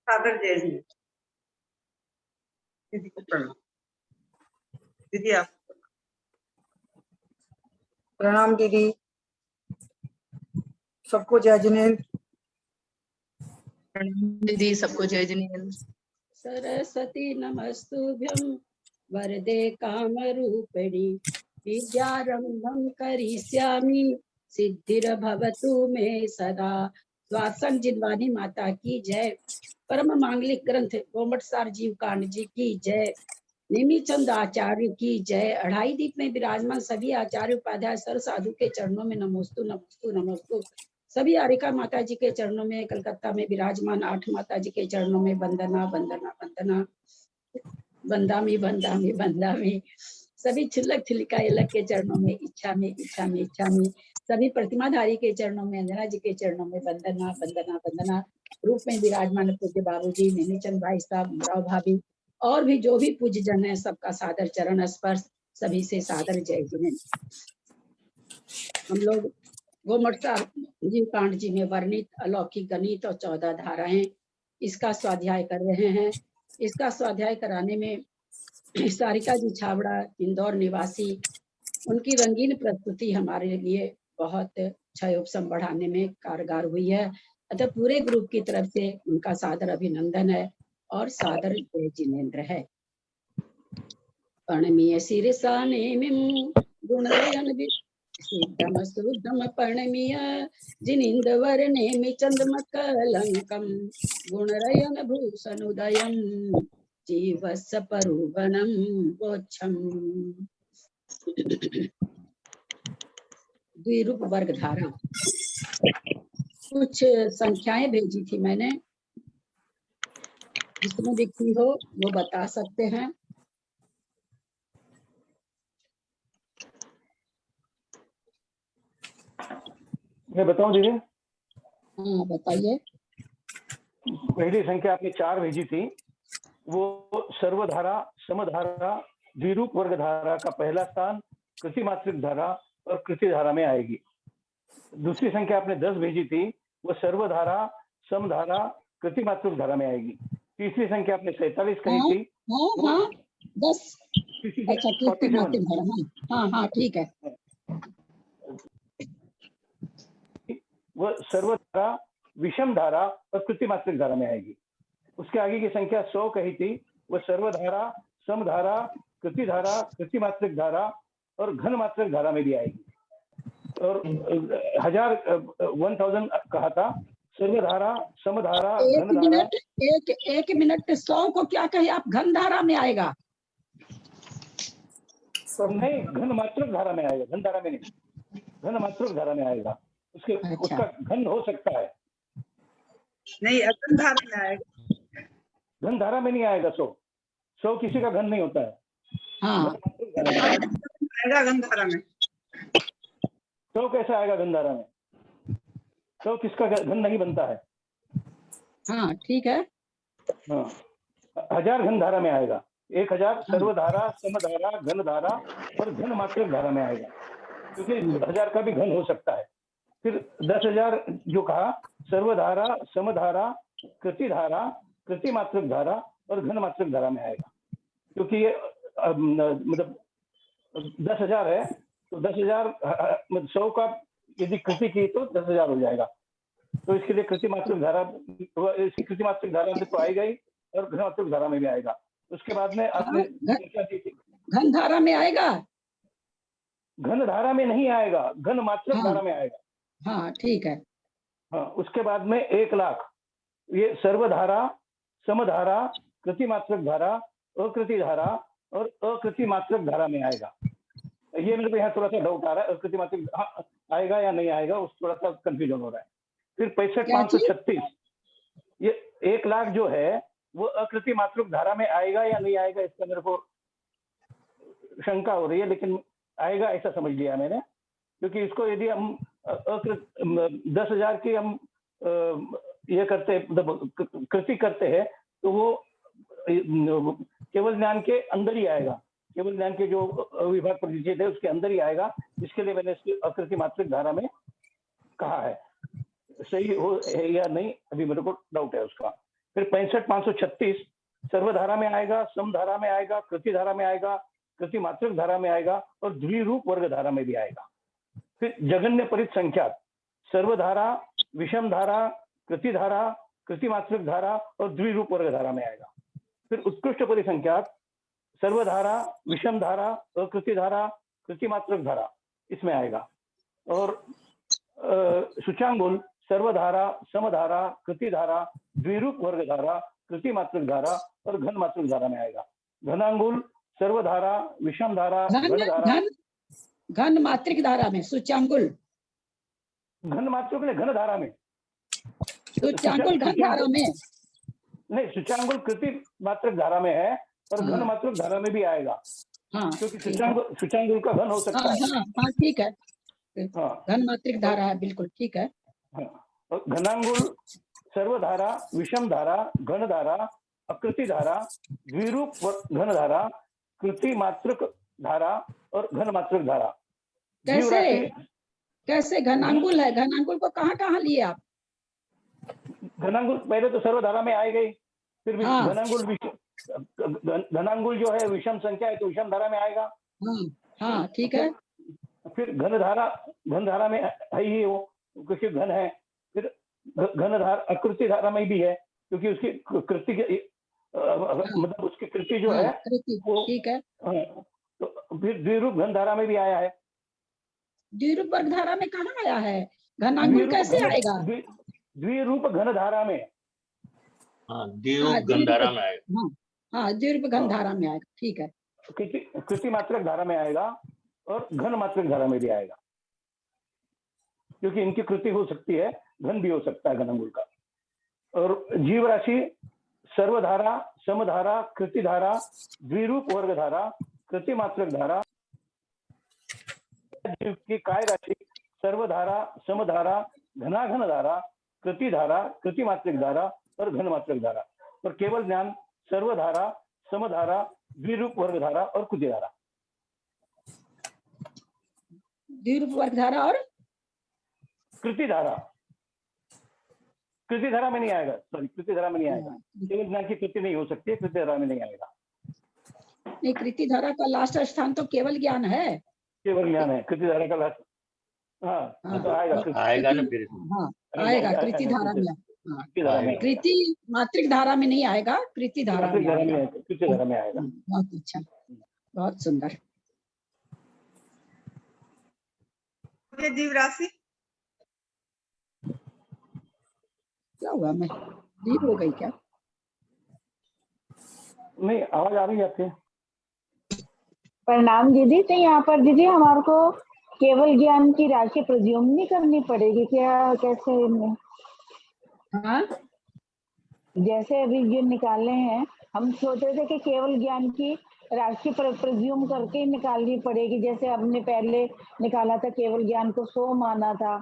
सादर जय जी। दीदी को प्रणाम। दीदी आप प्रणाम दीदी, सबको जय जिनेन्द्र। दीदी सबको जय जिनेन्द्र। सरस्वती नमस्तुभ्यं वरदे कामरूपिणी विद्यारंभं करिष्यामि सिद्धिर्भवतु मे सदा। स्वासन जिनवानी माता की जय। परम मांगलिक ग्रंथ गोमटसार जीव कांड जी की जय। नेमीचंद आचार्य की जय। अढ़ाई दीप में विराजमान सभी आचार्य उपाध्याय सर साधु के चरणों में नमोस्तु नमोस्तु नमोस्तु। सभी आरिका माता जी के चरणों में, कलकत्ता में विराजमान 8 माता जी के चरणों में वंदना वंदना वंदना। बंदामी बंदामी बंदामी। सभी छिलक छिलिका इलक के चरणों में इच्छा में इच्छा में इच्छा में। सभी प्रतिमाधारी के चरणों में, अंजना जी के चरणों में वंदना वंदना वंदना। रूप में विराजमान पूज्य बाबूजी, नेमीचंद भाई साहब, राव भाभी और भी जो भी पूज्य जन है, सबका सादर चरण स्पर्श। सभी से सादर जय जिनेन्द्र। हम लोग गोमटसार जीव कांड जी में वर्णित अलौकिक गणित और 14 धाराएं, इसका स्वाध्याय कर रहे हैं। इसका स्वाध्याय कराने में सारिका जी छाबड़ा, इंदौर निवासी, उनकी रंगीन प्रस्तुति हमारे लिए बहुत क्षय उपशम बढ़ाने में कारगर हुई है। अतः पूरे ग्रुप की तरफ से उनका सादर अभिनंदन है और सादर जय जिनेन्द्र है। प्रणमीय शिरसा नेमिं गुणरयन सिद्धम सुद्धम प्रणमीय जिनिंदवर नेमि चंद्रमकलंकम गुणरयन भूषण उदयम जीवस परुवनम वोच्छम। द्विरूप वर्ग धारा, कुछ संख्याएं भेजी थी मैंने, जिसमें दिखती हो वो बता सकते हैं। मैं बताऊं दीदी? हाँ बताइए। पहली संख्या आपने 4 भेजी थी, वो सर्वधारा समधारा द्विरूप वर्ग धारा का पहला स्थान कृतिमात्रिक धारा और कृति धारा में आएगी। दूसरी संख्या आपने 10 भेजी थी, वो सर्वधारा समधारा कृतिमात्रिक धारा में आएगी। तीसरी संख्या आपने 47 कही थी। हाँ 10। अच्छा कृतिमात्रिक धारा। हाँ ठीक है। वो सर्वधारा विषम धारा और कृतिमात्रिक धारा में आएगी। उसके आगे की संख्या 100 कही थी, वो सर्वधारा समधारा कृतिधारा कृतिमात्रिक धारा और घन मात्रक धारा में भी आएगी। और 1000 कहा था, सर्वधारा समधारा घन धारा। एक मिनट 100 को क्या कहे आप? घन धारा में आएगा? नहीं, घन मात्रक धारा में आएगा, घन धारा में नहीं, घन मात्रक धारा में आएगा। उसका घन हो सकता है। नहीं, अघन धारा में आएगा। घन धारा में नहीं आएगा। 100 किसी का घन नहीं होता है। हाँ आएगा घन धारा में। 100 कैसा आएगा घन धारा में? 100 किसका घन नहीं बनता है। हाँ ठीक है। हाँ, 1000 घन धारा में आएगा। 1000 सर्वधारा समधारा घन धारा और घन मात्रक धारा में आएगा, क्योंकि 1000 का भी घन हो सकता है। फिर 10,000 जो कहा, सर्वधारा समधारा कृतिधारा कृतिमात्रक धारा और घन मात्रक धारा में आएगा, क्योंकि ये मतलब 10,000 है, तो 10,000 मतलब 100 का यदि कृति की तो 10,000 हो जाएगा। तो इसके लिए कृतिमात्रक धारा, इसकी कृतिमात्रक धारा में तो आएगा ही और घन मात्रक धारा में भी आएगा। उसके बाद में आपने घन धारा में आएगा? घन धारा में नहीं आएगा, घन मात्रक धारा में आएगा। हाँ ठीक है। हाँ, उसके बाद में 1,00,000 ये सर्वधारा समधारा कृतिमात्रक धारा अकृति धारा और अकृति मात्रक धारा में आएगा। ये मेरे को यहाँ थोड़ा सा डाउट आ रहा है, अकृति मात्रिक आएगा या नहीं आएगा, उस थोड़ा सा कंफ्यूजन हो रहा है। फिर 65,536, ये 1 लाख जो है वो अकृति मात्रिक धारा में आएगा या नहीं आएगा, इसका मेरे को शंका हो रही है, लेकिन आएगा ऐसा समझ लिया मैंने। क्योंकि इसको यदि हम 10,000 की हम ये करते मतलब कृति करते हैं तो वो केवल ज्ञान के अंदर ही आएगा, केवल ज्ञान के जो विभाग परिचित है उसके अंदर ही आएगा, जिसके लिए मैंने इसकी अकृति मात्रिक धारा में कहा है। सही हो है या नहीं अभी मेरे को डाउट है उसका। फिर 65,536 सर्वधारा में आएगा, समधारा में आएगा, कृति धारा में आएगा, कृति मात्रिक धारा में आएगा और द्विरूप वर्ग धारा में भी आएगा। फिर जगन्य परित संख्या सर्वधारा, विषम धारा, कृति धारा, कृति मात्रिक धारा और द्विरूप वर्ग धारा में आएगा। फिर उत्कृष्ट परिसंख्यात सर्वधारा, विषम धारा, अकृति धारा, कृति मात्रक धारा इसमें आएगा। और सूचांगुल सर्वधारा, समधारा, कृति धारा, द्विरूप वर्ग धारा, कृति मात्रक धारा और घन मात्रक धारा में आएगा। घनांगुल सर्वधारा, विषम धारा, घन धारा, घन मात्रिक धारा में, सूचांगुल घन मात्रक ने घन धारा में, सूचांगुल घन धारा में नहीं, सूचांगुल कृति मात्रक धारा में है और घन मात्रक धारा में भी आएगा। हाँ, क्योंकि सूचांगुल का घन हो सकता है। हाँ ठीक है, हाँ, घन मात्रिक धारा है, बिल्कुल ठीक है। हाँ, घनांगुल सर्वधारा, विषम धारा, घन धारा, अकृति धारा, द्विरूप घन धारा, कृति मात्रक धारा और घन मात्रक धारा। कैसे घनांगुल है? घनांगुल को कहाँ लिए आप? घनांगुल पहले तो सर्वधारा में आएगा ही, फिर घनांगुल जो है विषम संख्या है तो विषम धारा में आएगा। हाँ ठीक है। फिर घन धारा में है ही वो, क्योंकि घन है। फिर घन धारा अकृति धारा में भी है, क्योंकि उसकी कृति मतलब उसकी कृति जो है वो ठीक है। तो फिर द्विरूप घन धारा में भी आया है। द्विरूप वर्ग धारा में कहाँ आया है? घनांगुल कैसे आएगा? द्विरूप घन धारा में, द्विरूप घन धारा में आएगा। हाँ, द्विरूप घन धारा में आएगा, ठीक है। कृति मात्रक धारा में आएगा और घन मात्रक धारा में भी आएगा, क्योंकि इनकी कृति हो सकती है, घन भी हो सकता है घनांगुल का। और जीव राशि सर्वधारा, समधारा, कृति धारा, द्विरूप वर्ग धारा, कृति मात्रक धारा। जीव की काय राशि सर्वधारा, समधारा, घनाघन धारा, कृति धारा, कृति मात्रक धारा और घन मात्रक धारा। और केवल ज्ञान सर्वधारा, समधारा, द्विरूप वर्ग धारा और कृति धारा। द्विरूप वर्ग धारा और कृति धारा, कृति धारा में नहीं आएगा, सॉरी कृति धारा में नहीं आएगा। केवल ज्ञान की कृति नहीं हो सकती है, कृति धारा में नहीं आएगा। नहीं, कृति धारा का लास्ट स्थान तो केवल ज्ञान है। केवल ज्ञान है, कृति धारा का लास्ट। हाँ, तो आएगा ना फिर। हाँ आएगा, कृति धारा में। कृति मात्रिक धारा में नहीं आएगा, कृति धारा में आएगा। कृति धारा में आएगा। बहुत अच्छा, बहुत सुंदर। जीव राशि क्या हुआ, मैं डीप हो गई क्या? नहीं, आवाज आ रही है आपकी। प्रणाम दीदी। तो यहाँ पर दीदी हमारे को केवल ज्ञान की राशि प्रज्यूम नहीं करनी पड़ेगी क्या? कैसे इनमें? हाँ, जैसे अभी जो निकाले हैं, हम सोच रहे थे कि केवल ज्ञान की राशि प्रज्यूम करके ही निकालनी पड़ेगी। जैसे हमने पहले निकाला था, केवल ज्ञान को 100 माना था,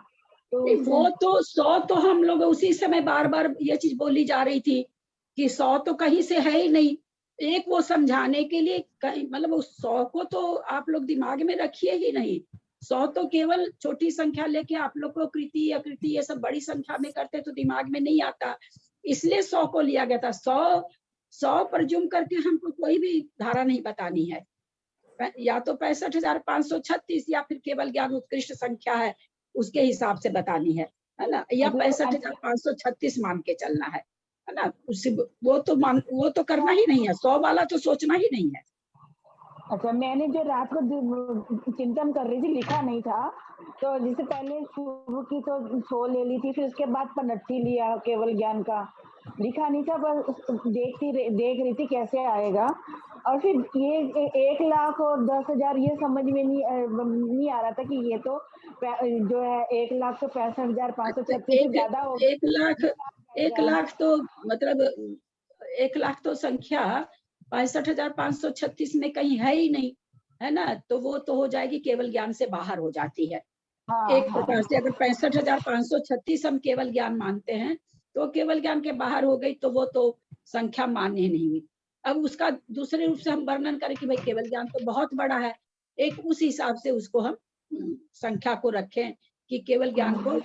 तो वो तो 100 तो हम लोग उसी समय बार बार ये चीज बोली जा रही थी कि 100 तो कहीं से है ही नहीं। एक वो समझाने के लिए मतलब उस 100 को तो आप लोग दिमाग में रखिए ही नहीं। 100 तो केवल छोटी संख्या लेके आप लोग को कृति अकृति ये सब बड़ी संख्या में करते तो दिमाग में नहीं आता, इसलिए 100 को लिया गया था। 100 प्रज्यूम करके हमको कोई भी धारा नहीं बतानी है, या तो 65,536 या फिर केवल ज्ञान उत्कृष्ट संख्या है उसके हिसाब से बतानी है ना, या 65,536 मान के चलना है ना। उससे वो तो करना ही नहीं है, 100 वाला तो सोचना ही नहीं है। अच्छा, मैंने जो रात को चिंतन कर रही थी, लिखा नहीं था, तो जैसे पहले शुरू की तो 100 ले ली थी, फिर उसके बाद 59 लिया केवल ज्ञान का, लिखा नहीं था, बस देख रही थी कैसे आएगा। और फिर ये 1,00,000 और 10,000 ये समझ में नहीं आ रहा था कि ये तो जो है 1,65,536 से ज्यादा हो 1,00,000 तो मतलब 1,00,000 तो संख्या 65,536 में कहीं है ही नहीं, है ना। तो वो तो हो जाएगी, केवल ज्ञान से बाहर हो जाती है। एक प्रकार से अगर 65,536 हम केवल ज्ञान मानते हैं तो केवल ज्ञान के बाहर हो गई, तो वो तो संख्या मान्य नहीं हुई। अब उसका दूसरे रूप से हम वर्णन करें कि भाई केवल ज्ञान तो बहुत बड़ा है, एक उस हिसाब से उसको हम संख्या को रखें कि केवल ज्ञान को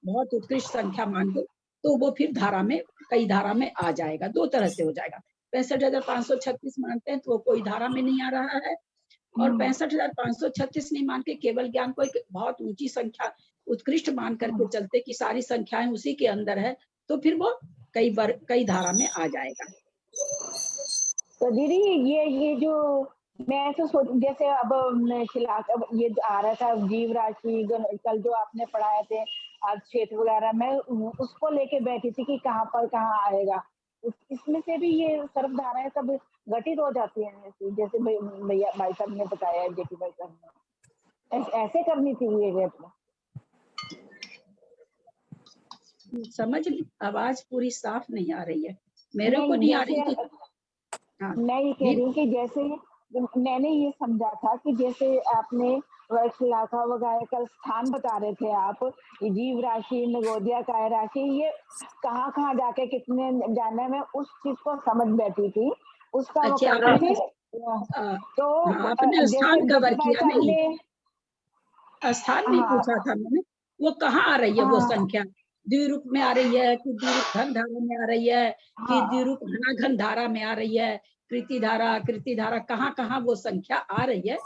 बहुत उत्कृष्ट संख्या मान दो, तो वो फिर धारा में, कई धारा में आ जाएगा। दो तरह से हो जाएगा। 65,536 मानते हैं तो वो कोई धारा में नहीं आ रहा है, और 65,536 नहीं मान के केवल ज्ञान को एक बहुत ऊंची संख्या, उत्कृष्ट मान करके चलते कि सारी संख्याएं उसी के अंदर है, तो फिर वो कई धारा में आ जाएगा। तो दीदी ये जो मैं तो सोच, जैसे अब अब ये आ रहा था जीव राशि, कल जो आपने पढ़ाए थे आज क्षेत्र वगैरह, मैं उसको लेके बैठी थी कि कहाँ पर कहाँ आएगा। इसमें से भी ये सर्व धाराएं सब घटित हो जाती हैं, जैसे भैया भाई साहब ने बताया, जेपी भाई साहब ने ऐसे करनी थी ये। समझ ली, आवाज पूरी साफ नहीं आ रही है, मेरे को नहीं आ रही थी। मैं ये कह रही हूँ कि जैसे मैंने ये समझा था कि जैसे आपने वर्षलाखा वगैरह का स्थान बता रहे थे आप, जीव राशि, नगोदिया काय राशि, ये कहाँ कहाँ जाके कितने जाना है, मैं उस चीज को समझ बैठी थी। उसका अच्छा, आपने तो आपने स्थान कवर किया नहीं, स्थान नहीं पूछा था मैंने, वो कहाँ आ रही है वो संख्या, द्विरूप में आ रही है कि द्विरूप घन धारा में आ रही है कि द्विरूप घनाघन धारा में आ रही है, कृति धारा कहाँ कहाँ वो संख्या आ रही है,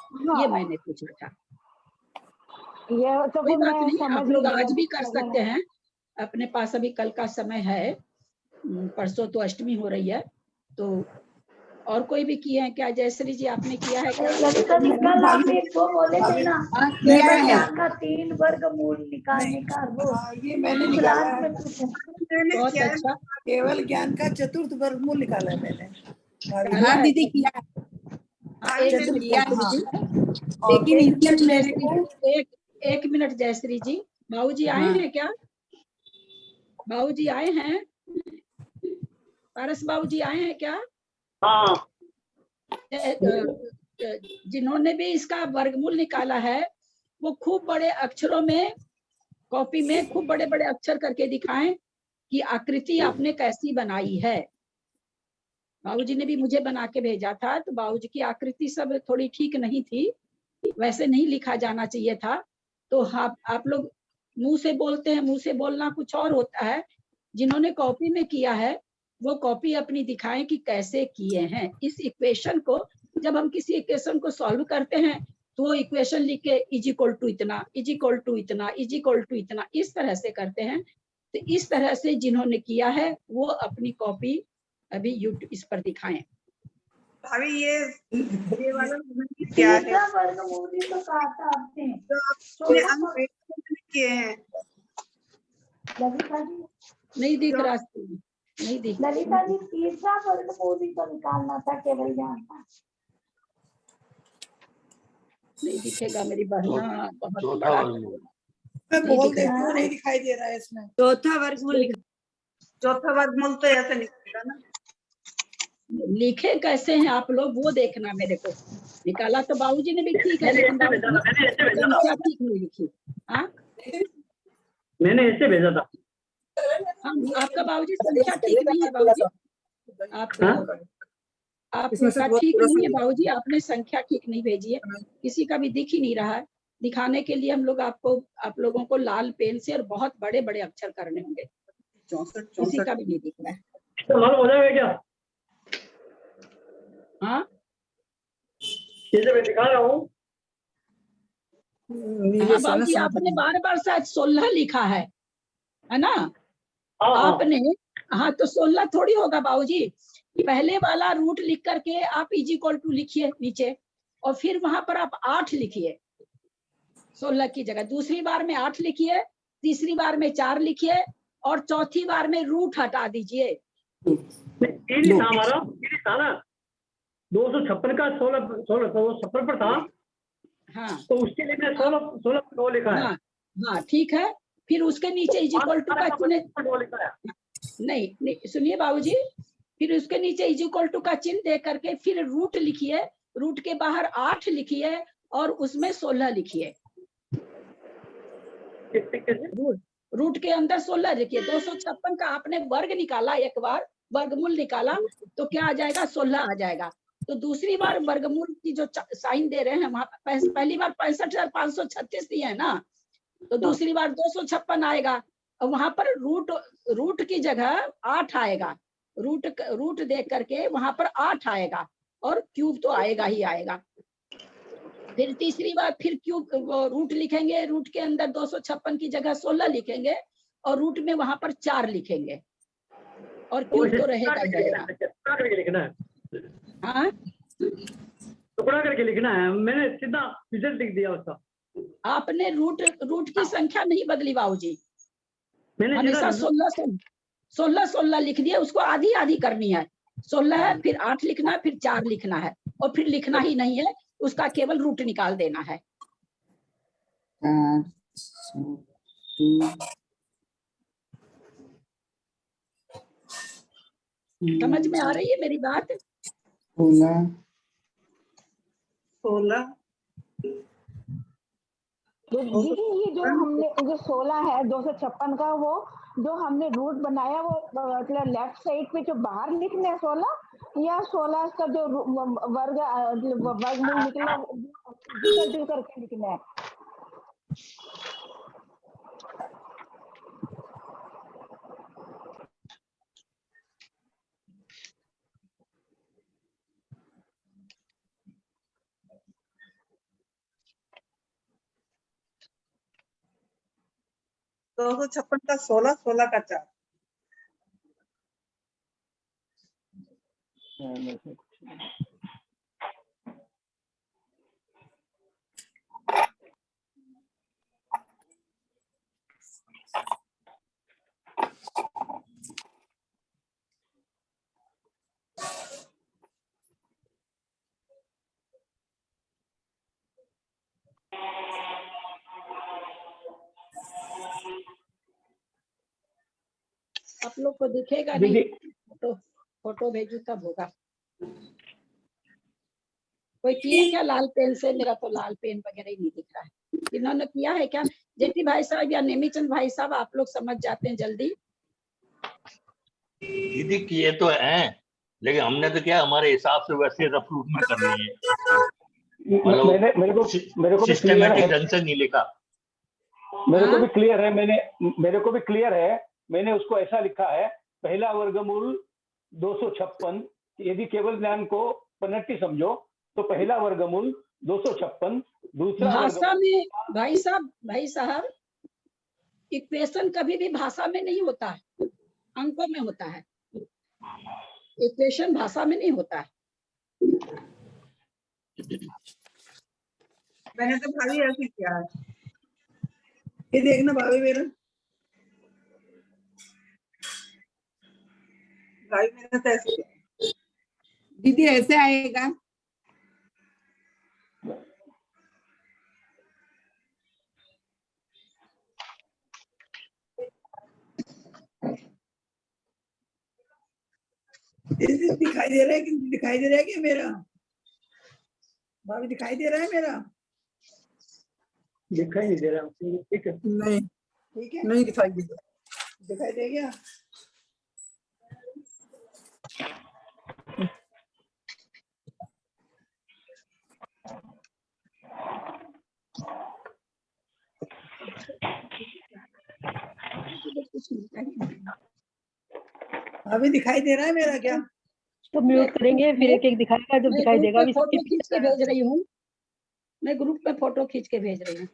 ये मैंने पूछा था। ये तो कोई बात नहीं, आप लोग आज भी कर सकते हैं, अपने पास अभी कल का समय है, परसों तो अष्टमी हो रही है। तो और कोई भी किए हैं क्या? जयश्री जी आपने किया है क्या? कल आप एक वो बोले थे ना, केवल ज्ञान का 3 वर्गमूल निकालने का, वो ये मैंने निकाला है। मैंने बहुत किया है। अच्छा, केवल ज्ञान का चतुर्थ वर्गमूल निकाला है मैंने। हाँ दीदी किया है। एक मिनट जयश्री जी, बाबू जी आए हैं क्या? बाबू जी आए हैं? पारस बाबू जी आए हैं क्या? हाँ, जिन्होंने भी इसका वर्गमूल निकाला है वो खूब बड़े अक्षरों में कॉपी में खूब बड़े बड़े अक्षर करके दिखाएं कि आकृति आपने कैसी बनाई है। बाबूजी ने भी मुझे बना के भेजा था, तो बाबूजी की आकृति सब थोड़ी ठीक नहीं थी, वैसे नहीं लिखा जाना चाहिए था। तो आप लोग मुंह से बोलते हैं, मुंह से बोलना कुछ और होता है। जिन्होंने कॉपी में किया है वो कॉपी अपनी दिखाएं कि कैसे किए हैं। इस इक्वेशन को, जब हम किसी इक्वेशन को सॉल्व करते हैं तो वो इक्वेशन लिख के इज इक्वल टू इतना, इज इक्वल टू इतना, इज इक्वल टू इतना, इस तरह से करते हैं। तो इस तरह से जिन्होंने किया है वो अपनी कॉपी अभी यूट्यूब इस पर दिखाएं। भाभी ये वाला क्या है? वर्गमूल तो कहा था आपने, तो आपने अंक किए हैं। ललिता जी नहीं दिख रहा, नहीं दिख, ललिता जी तीसरा वर्गमूल तो निकालना था केवल ज्ञान का। नहीं दिखेगा मेरी बहना, बहुत चौथा बड़ा वर्गमूल। मैं बोल देती हूँ, नहीं दिखाई दे रहा है इसमें। चौथा वर्गमूल तो ऐसे निकलेगा ना। लिखे कैसे हैं आप लोग वो देखना मेरे को। निकाला तो बाबूजी ने भी ठीक है, लेकिन संख्या ठीक नहीं लिखी। हाँ मैंने ऐसे भेजा था। हाँ, आपका बाबूजी संख्या ठीक नहीं है बाबूजी, आपका ठीक नहीं है बाबूजी, आपने संख्या ठीक नहीं भेजी है, किसी का भी दिख ही नहीं रहा है। दिखाने के लिए हम लोग आप लोगों को लाल पेन से और बहुत बड़े बड़े अक्षर करने होंगे। 64 किसी का भी नहीं दिख रहा है। तो मालूम हो जाएगा क्या? हाँ जैसे मैं दिखा रहा हूँ। हाँ बाबूजी, आपने बार बार शायद 16 लिखा है ना? आपने, हाँ तो 16 थोड़ी होगा बाबूजी। पहले वाला रूट लिख करके आप इज इक्वल टू लिखिए नीचे, और फिर वहां पर आप 8 लिखिए 16 की जगह। दूसरी बार में 8 लिखिए, तीसरी बार में 4 लिखिए, और चौथी बार में रूट हटा दीजिए। 256 का 16 तो वो 70 पर था, हाँ तो उसके लिए मैं 16 लिखा है। हाँ हाँ ठीक है। फिर उसके नीचे इज इक्वल टू का चिन्ह, लिखा है। नहीं सुनिए बाबूजी, फिर उसके नीचे इज इक्वल टू का चिन्ह दे करके फिर रूट लिखिए, रूट के बाहर 8 लिखिए और उसमें 16 लिखिए। रूट के अंदर 16 लिखिए। 256 का आपने वर्ग निकाला, एक बार वर्गमूल निकाला तो क्या आ जाएगा, 16 आ जाएगा। तो दूसरी बार वर्गमूल की जो साइन दे रहे हैं वहां, पहली बार 65,536 दिए है ना, तो दूसरी बार 256 आएगा और वहां पर रूट की जगह 8 आएगा। रूट देख करके वहां पर 8 आएगा और क्यूब तो आएगा ही आएगा। फिर तीसरी बार फिर क्यूब रूट लिखेंगे, रूट के अंदर 256 की जगह 16 लिखेंगे और रूट में वहां पर 4 लिखेंगे और क्यूब तो रहेगा ही रहेगा। टुकड़ा करके लिखना है, हाँ टुकड़ा करके लिखना है, मैंने सीधा रिजल्ट लिख दिया उसका। आपने रूट की संख्या नहीं बदली बाबूजी, मैंने हमेशा 16 लिख दिया। उसको आधी आधी करनी है। 16 है, फिर 8 लिखना है, फिर 4 लिखना है और फिर लिखना ही नहीं है, उसका केवल रूट निकाल देना है। समझ में आ रही है मेरी बात? 16 तो दीदी ये जो हमने जो 16 है 256 का, वो जो हमने रूट बनाया वो मतलब लेफ्ट साइड पे जो बाहर लिखना है 16, या 16 का जो वर्गमूल निकला वो करके लिखना है? दो सौ छप्पन का 16, 16 का 4। आप लोग को दिखेगा नहीं, फोटो भेजू तब होगा। कोई किए क्या लाल पेन से? मेरा तो लाल पेन वगैरह ही नहीं दिख रहा है। इन्होंने किया है क्या? जेपी भाई साहब या नेमीचंद भाई साहब, आप लोग समझ जाते हैं जल्दी। दीदी किए तो हैं, लेकिन हमने तो क्या हमारे हिसाब से वैसे रफ रूट में कर लिए, मेरे को भी सिस्टमेटिक ढंग से नहीं लिखा। मेरे को भी क्लियर है, मेरे को भी क्लियर है। मैंने उसको ऐसा लिखा है, पहला वर्गमूल 256, यदि केवल ज्ञान को पनट्टी समझो तो पहला वर्गमूल 256, दूसरा भाषा में भाई साहब इक्वेशन कभी भी भाषा में नहीं होता है, अंकों में होता है। इक्वेशन भाषा में नहीं होता है। मैंने तो भाभी ऐसे किया है, ये देखना भाभी मेरा, भाभी मेरा तो ऐसे किया है। दीदी ऐसे आएगा। दिखाई दे रहा है कि दिखाई दे रहा है कि मेरा भाभी दिखाई दे रहा है मेरा? दिखाई नहीं दे रहा, ठीक है। नहीं ठीक है, नहीं दिखाई दे रहा। दिखाई दे गया? अभी दिखाई दे रहा है मेरा क्या? तो म्यूट करेंगे, फिर एक एक दिखाएगा, जब दिखाई देगा। मैं फोटो खींच के भेज रही हूँ, मैं ग्रुप में फोटो खींच के भेज रही हूँ।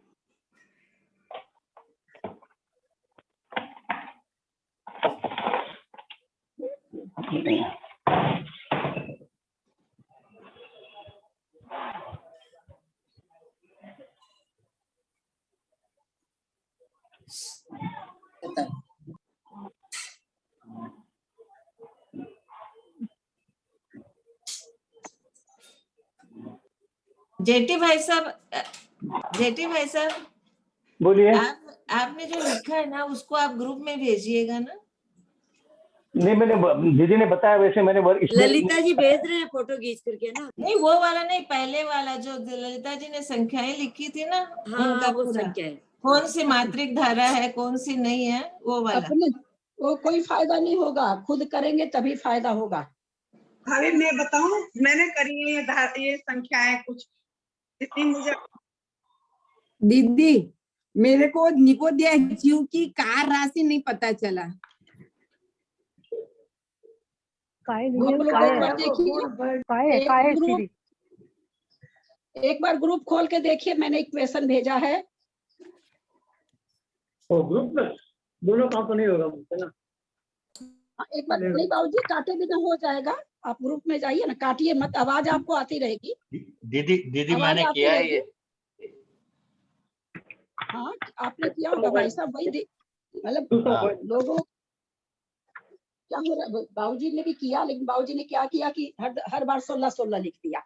जेठी भाई साहब, जेठी भाई साहब, बोलिए। आपने जो लिखा है ना उसको आप ग्रुप में भेजिएगा ना। नहीं, मैंने दीदी ने बताया वैसे मैंने ललिता जी भेज रहे हैं फोटो खींच करके ना। नहीं वो वाला नहीं, पहले वाला जो ललिता जी ने संख्याएं लिखी थी ना, हाँ उनका वो पूरा संख्या है। कौन सी मात्रिक धारा है कौन सी नहीं है वो वाला। अपने वो कोई फायदा नहीं होगा, खुद करेंगे तभी फायदा होगा। भाभी मैं बताऊं, मैंने करी है ये संख्याएं कुछ जितनी मुझे। दीदी मेरे को निकोदिया जीव की कार राशि नहीं पता चला। एक बार ग्रुप खोल के देखिए, मैंने इक्वेशन भेजा है। तो ग्रुप में दोनों काम तो नहीं होगा मुझसे ना। एक बार नहीं बाबूजी, काटे बिना हो जाएगा। आप ग्रुप में जाइए ना, काटिए मत, आवाज आपको आती रहेगी। दीदी आवाज मैंने आती किया है रहेगी। ये। हाँ आपने किया होगा भाई साहब, वही मतलब हाँ। लोगों क्या हो रहा है। बाबूजी ने भी किया, लेकिन बाबूजी ने क्या किया कि हर बार 16-16 लिख दिया।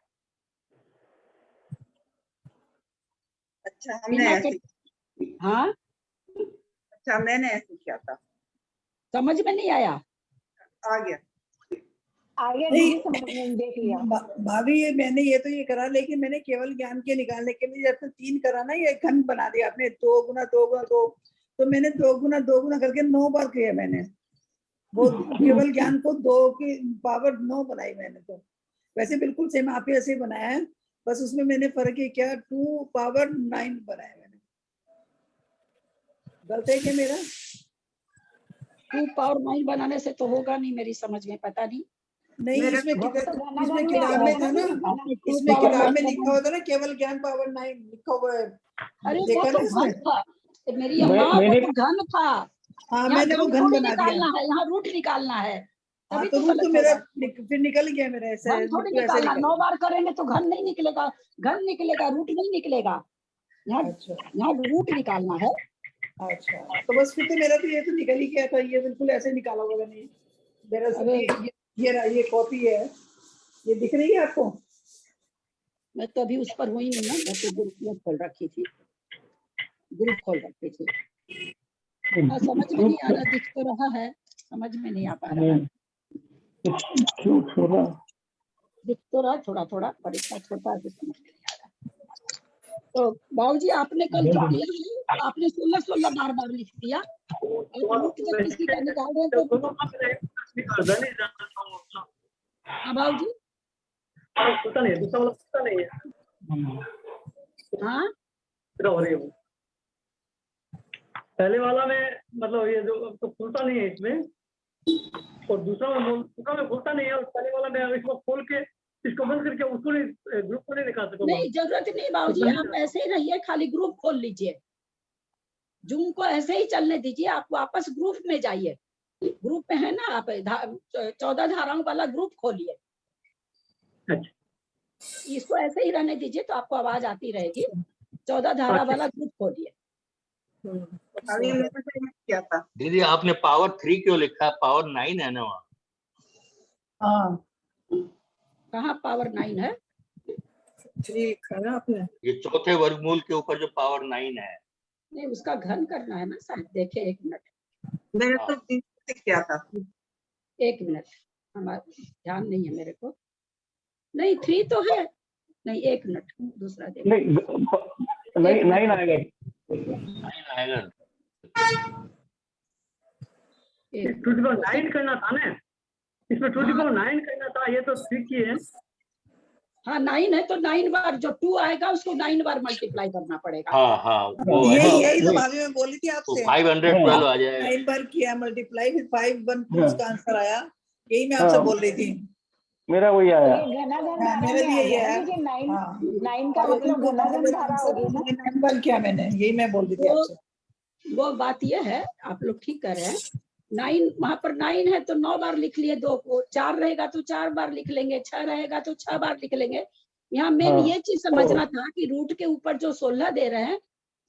अच्छा हमने हाँ अच्छा मैंने ऐसे किया था, समझ में नहीं आया। आ गया दीदी समझ में देख लिया। भाभी ये मैंने ये करा, लेकिन मैंने केवल ज्ञान के निकालने के लिए जब 3 करा ना, ये घन बना दिया आपने 2 गुना 2 गुना 2, तो मैंने 2 गुना 2 गुना करके 9 बार किया मैंने। वो केवल ज्ञान को 2 की पावर 9 बनाई मैंने। तो वैसे बिल्कुल सेम आप ही ऐसे ही बनाया है, बस उसमें मैंने फर्क ये क्या 2 पावर 9 बनाया मैंने। गलत है क्या मेरा? 2 पावर 9 बनाने से तो होगा नहीं, मेरी समझ में पता नहीं। नहीं इसमें किताब में था ना, इसमें किताब में लिखा हुआ था ना केवल ज्ञान पावर 9 लिखा हुआ है। अरे देखा वो तो ना इसमें? घन था मेरी अम्मा, वो तो घन था। हाँ मैंने वो घन बना दिया। निकालना है, यहाँ रूट निकालना है, हाँ तभी तो तो रूट गलत तो मेरा होगा। फिर निकल गया मेरा ऐसा। घन थोड़ी निकालना, 9 बार करेंगे तो घन नहीं निकलेगा। घन निकलेगा, रूट नहीं निकलेगा। यहाँ रूट निकालना है। अच्छा तो बस फिर तो मेरा तो ये तो निकल ही गया था, ये बिल्कुल ऐसे निकाला होगा नहीं मेरा। ये कॉपी है, ये दिख रही है आपको? मैं तो अभी उस पर हुई नहीं ना, मैं तो ग्रुप में खोल रखी थी, ग्रुप खोल रखी थी। समझ में नहीं आ रहा, दिख तो रहा है, समझ में नहीं आ पा रहा है। दिख तो रहा थोड़ा थोड़ा, पर इतना छोटा है समझ में नहीं आ रहा। तो बाबूजी आपने कल जो किया है, आपने 16-16 बार लिख दिया। जब किसी का निकाल रहे तो बाबूजी पता नहीं, दूसरा वाला पता नहीं है। हाँ हो रही है वो। पहले वाला में मतलब ये जो तो खुलता नहीं है इसमें, और दूसरा में खुलता नहीं है, और पहले वाला में इसको खोल के इसको बंद करके उसको नहीं, ग्रुप को नहीं निकाल सकता। नहीं जरूरत नहीं बाबूजी, आप ऐसे ही रहिए, खाली ग्रुप खोल लीजिए। जूम को ऐसे ही चलने दीजिए, आप वापस ग्रुप में जाइए। ग्रुप में है ना, आप 14 धाराओं वाला ग्रुप खोलिए। इसको ऐसे ही रहने दीजिए तो आपको आवाज आती रहेगी। 14 धारा वाला ग्रुप खोलिए। क्या था दीदी आपने पावर 3 क्यों लिखा? पावर 9 है ना वहाँ। हाँ कहाँ पावर 9 है? 3 ना आपने, ये चौथे वर्गमूल के ऊपर जो पावर 9 है। नहीं उसका घन करना है ना शायद। देखे 1 मिनट, मैंने तो क्या था 1 मिनट, हमारा ध्यान नहीं है मेरे को। नहीं 3 तो है नहीं, 1 मिनट दूसरा देख। नहीं 9 आएगा। 9 आएगा। 9 करना था ना इसमें, 9 करना था, ये तो ठीक ही है। हाँ 9 है तो 9 बार जो 2 आएगा उसको 9 बार मल्टीप्लाई करना पड़ेगा। हाँ वो यही तो भाभी मैं बोली थी आपसे, 512 आ जाएगा। 9 बार किया मल्टीप्लाई, फिर 512 उसका आंसर आया। यही मैं आपसे बोल रही थी। मेरा वही आया। मेरे भी यही है। 9 का मतलब घनाघन धारा होगी ना। 9 बार किया मैंने, यही मैं बोल रही थी आपसे। वो बात ये है, आप लोग ठीक कर रहे हैं। 9 वहां पर 9 है तो 9 बार लिख लिए, 2 को 4 रहेगा तो 4 बार लिख लेंगे, 6 रहेगा तो 6 बार लिख लेंगे। यहाँ मेन ये चीज समझना था कि रूट के ऊपर जो 16 दे रहे हैं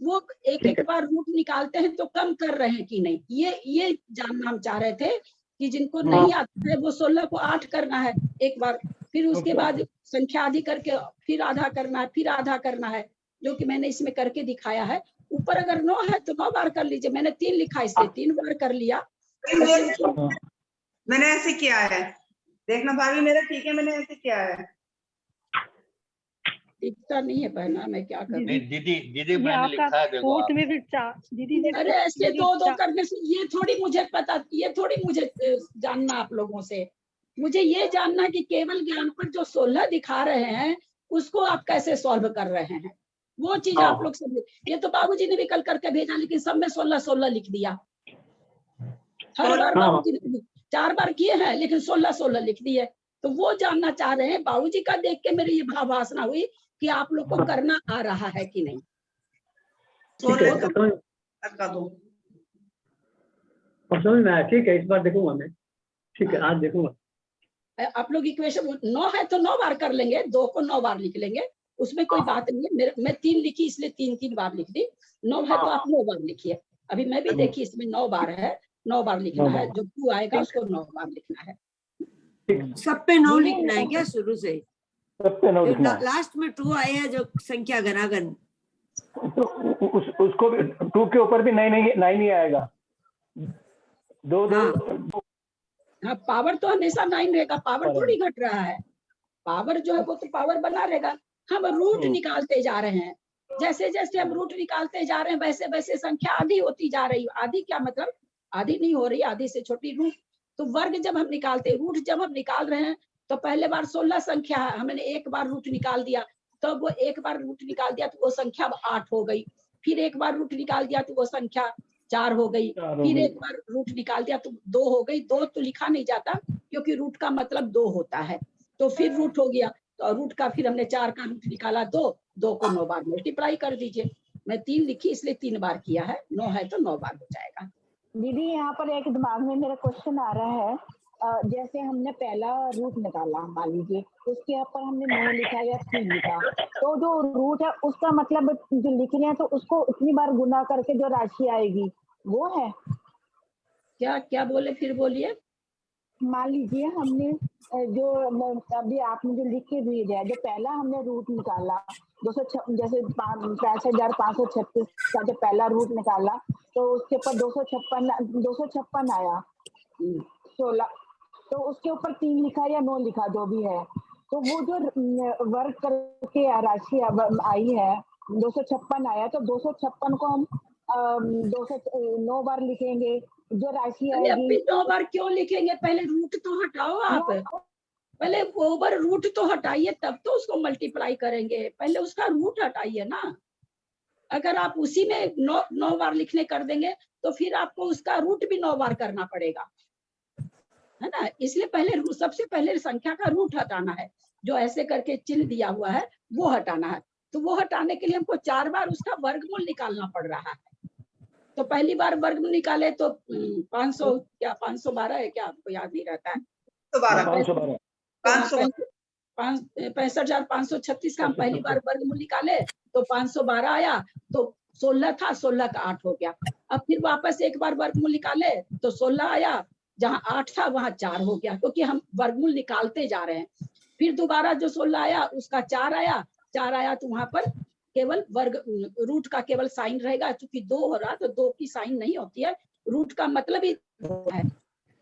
वो एक बार रूट निकालते हैं तो कम कर रहे हैं कि नहीं, ये जानना हम चाह रहे थे कि जिनको नहीं आता है वो 16 को 8 करना है एक बार फिर उसके बाद संख्या आदि करके फिर आधा करना है, फिर आधा करना है, जो कि मैंने इसमें करके दिखाया है। ऊपर अगर 9 है तो 9 बार कर लीजिए, मैंने 3 लिखा इसलिए 3 बार कर लिया। मैंने ऐसे किया है, देखना भाभी मेरा ठीक है, मैंने ऐसे किया है। दिखता नहीं है पहना, मैं क्या करूं? नहीं दीदी, दीदी मैंने लिखा है, देखो आप। में फिर दीदी जी अरे ऐसे दो करने से ये थोड़ी मुझे पता, ये थोड़ी मुझे जानना आप लोगों से। मुझे ये जानना कि केवल ज्ञान पर जो 16 दिखा रहे हैं उसको आप कैसे सॉल्व कर रहे हैं, वो चीज आप लोग समझे। ये तो बाबूजी ने भी कल करके भेजा, लेकिन सब में 16 लिख दिया। हर बार बाबूजी ने 4 बार किए हैं, लेकिन 16 लिख दिए। तो वो जानना चाह रहे हैं, बाबूजी का देख के मेरी ये भावना हुई कि आप लोग को करना आ रहा है कि नहीं। ठीक है, इस बार देखूंगा मैं। ठीक है, आज देखूंगा। आप लोग इक्वेशन 9 है तो 9 बार कर लेंगे, 2 को 9 बार लिख लेंगे, उसमें कोई बात नहीं है। मैं 3 लिखी इसलिए 3 बार लिख दी। 9 है तो आप 9 बार लिखिए। अभी मैं भी देखी, इसमें 9 बार है, 9 बार लिखना है। जो 2 आएगा उसको 9 बार लिखना है। सब पे 9 लिखना है क्या शुरू से? सब पे 9 लिखना है। लास्ट में 2 आए हैं जो संख्या घनागन, तो उसको भी 2 के ऊपर भी 9 ही आएगा। 2 हाँ, पावर तो हमेशा 9 रहेगा, पावर थोड़ी घट रहा है। पावर जो है वो तो पावर बना रहेगा। हम रूट निकालते जा रहे हैं, जैसे जैसे हम रूट निकालते जा रहे हैं वैसे वैसे संख्या आधी होती जा रही है। आधी क्या मतलब, आधी नहीं हो रही, आधी से छोटी रूट। तो वर्ग जब हम निकालते, रूट जब हम निकाल रहे हैं, तो पहले बार 16 संख्या है, हमने एक बार रूट निकाल दिया, तो वो एक बार रूट निकाल दिया तो वो संख्या 8 हो गई। फिर एक बार रूट निकाल दिया तो वो संख्या 4 हो गई। फिर एक बार रूट निकाल दिया तो 2 हो गई। 2 तो लिखा नहीं जाता क्योंकि रूट का मतलब 2 होता है। तो फिर रूट हो गया, तो रूट का फिर हमने 4 का रूट निकाला 2 को 9 बार मल्टीप्लाई कर दीजिए। मैं 3 लिखी इसलिए 3 बार किया है। 9 है तो 9 बार हो जाएगा। दीदी यहाँ पर एक दिमाग में मेरा क्वेश्चन आ रहा है, जैसे हमने पहला रूट निकाला, मान लीजिए उसके ऊपर हमने 9 लिखा या 3 लिखा, तो जो रूट है उसका मतलब जो लिख रहे हैं तो उसको उतनी बार गुना करके जो राशि आएगी वो है क्या? क्या बोले, फिर बोलिए। मान लीजिए हमने जो अभी आपने जो लिख के दिए है, जो पहला हमने रूट निकाला 206, जैसे 65,536 का जो पहला रूट निकाला, तो उसके ऊपर 256 आया 16, तो उसके ऊपर 3 लिखा या 9 लिखा जो भी है, तो वो जो वर्ग करके राशि आई है 256 आया, तो 256 को हम 9 बार लिखेंगे, जो राशि आएगी। 9 बार क्यों लिखेंगे? पहले रूट तो हटाओ आप, पहले ओवर रूट तो हटाइए, तब तो उसको मल्टीप्लाई करेंगे। पहले उसका रूट हटाइए ना। अगर आप उसी में 9 बार लिखने कर देंगे तो फिर आपको उसका रूट भी 9 बार करना पड़ेगा, है ना। इसलिए पहले सबसे पहले संख्या का रूट हटाना है, जो ऐसे करके चिन्ह दिया हुआ है वो हटाना है। तो वो हटाने के लिए हमको 4 बार उसका वर्गमूल निकालना पड़ रहा है। तो पहली बार वर्गमूल निकाले तो 500 क्या 512 है क्या, आपको याद नहीं रहता है? 65,536 का हम पहली बार वर्गमूल निकाले तो 512 आया, तो 16 था, 16 का 8 हो गया। अब फिर वापस एक बार वर्गमूल निकाले तो 16 आया, जहाँ 8 था वहां 4 हो गया, क्योंकि हम वर्गमूल निकालते जा रहे हैं। फिर दोबारा जो 16 आया उसका 4 आया तो वहां पर केवल वर्ग रूट का केवल साइन रहेगा, क्योंकि 2 हो रहा तो 2 की साइन नहीं होती है, रूट का मतलब ही 2 है।